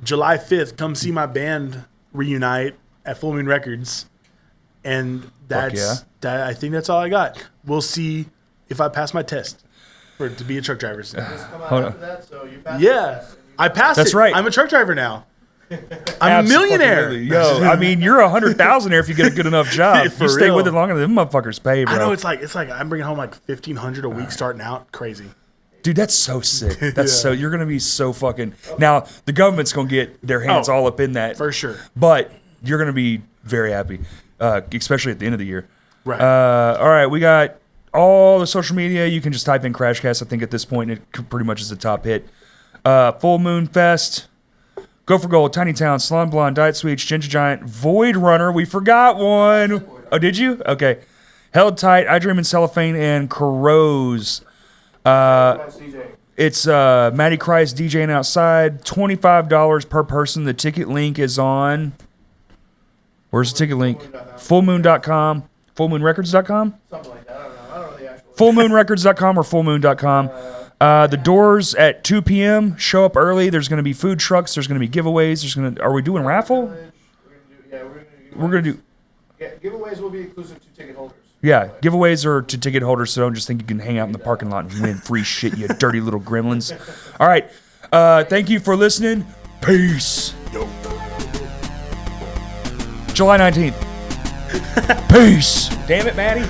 S2: July 5th, come see my band reunite at Full Moon Records. And I think that's all I got. We'll see if I pass my test to be a truck driver.
S3: Just come out
S1: Hold
S3: after
S1: on.
S3: that, so you passed the
S2: Yeah,
S3: test and you
S2: I passed
S1: That's
S2: it.
S1: right.
S2: I'm a truck driver now. I'm a millionaire.
S1: Absolutely. Yo, I mean, you're 100,000 if you get a good enough job.
S2: For
S1: You stay
S2: real.
S1: with it longer than them motherfuckers pay, bro.
S2: I know it's like I'm bringing home like $1,500 a week starting out. Crazy.
S1: Dude, that's so sick. You're gonna be so fucking. Now the government's gonna get their hands all up in that
S2: For sure.
S1: but you're gonna be very happy, especially at the end of the year.
S2: Right.
S1: All right, we got all the social media. You can just type in Crashcast. I think at this point it pretty much is the top hit. Full Moon Fest, Go for Gold, Tiny Town, Salon Blonde, Diet Sweets, Ginger Giant, Void Runner. We forgot one. Oh, did you? Okay. Held Tight, I Dream in Cellophane, and Corroze.
S3: That's CJ.
S1: It's Matty Christ DJing outside. $25 per person. The ticket link is on. Where's the ticket link? Fullmoon.com. Fullmoonrecords.com?
S3: Something like that. I don't know. I don't know the actual.
S1: Fullmoonrecords.com or fullmoon.com. The doors at 2 p.m. Show up early. There's going to be food trucks. There's going to be giveaways. Are we doing raffle? We're going to do.
S3: Yeah, giveaways will be exclusive to ticket holders.
S1: Yeah, giveaways are to ticket holders, so don't just think you can hang out in the parking lot and win free shit, you dirty little gremlins. All right, thank you for listening. Peace. July 19th. Peace. Damn it, Maddie.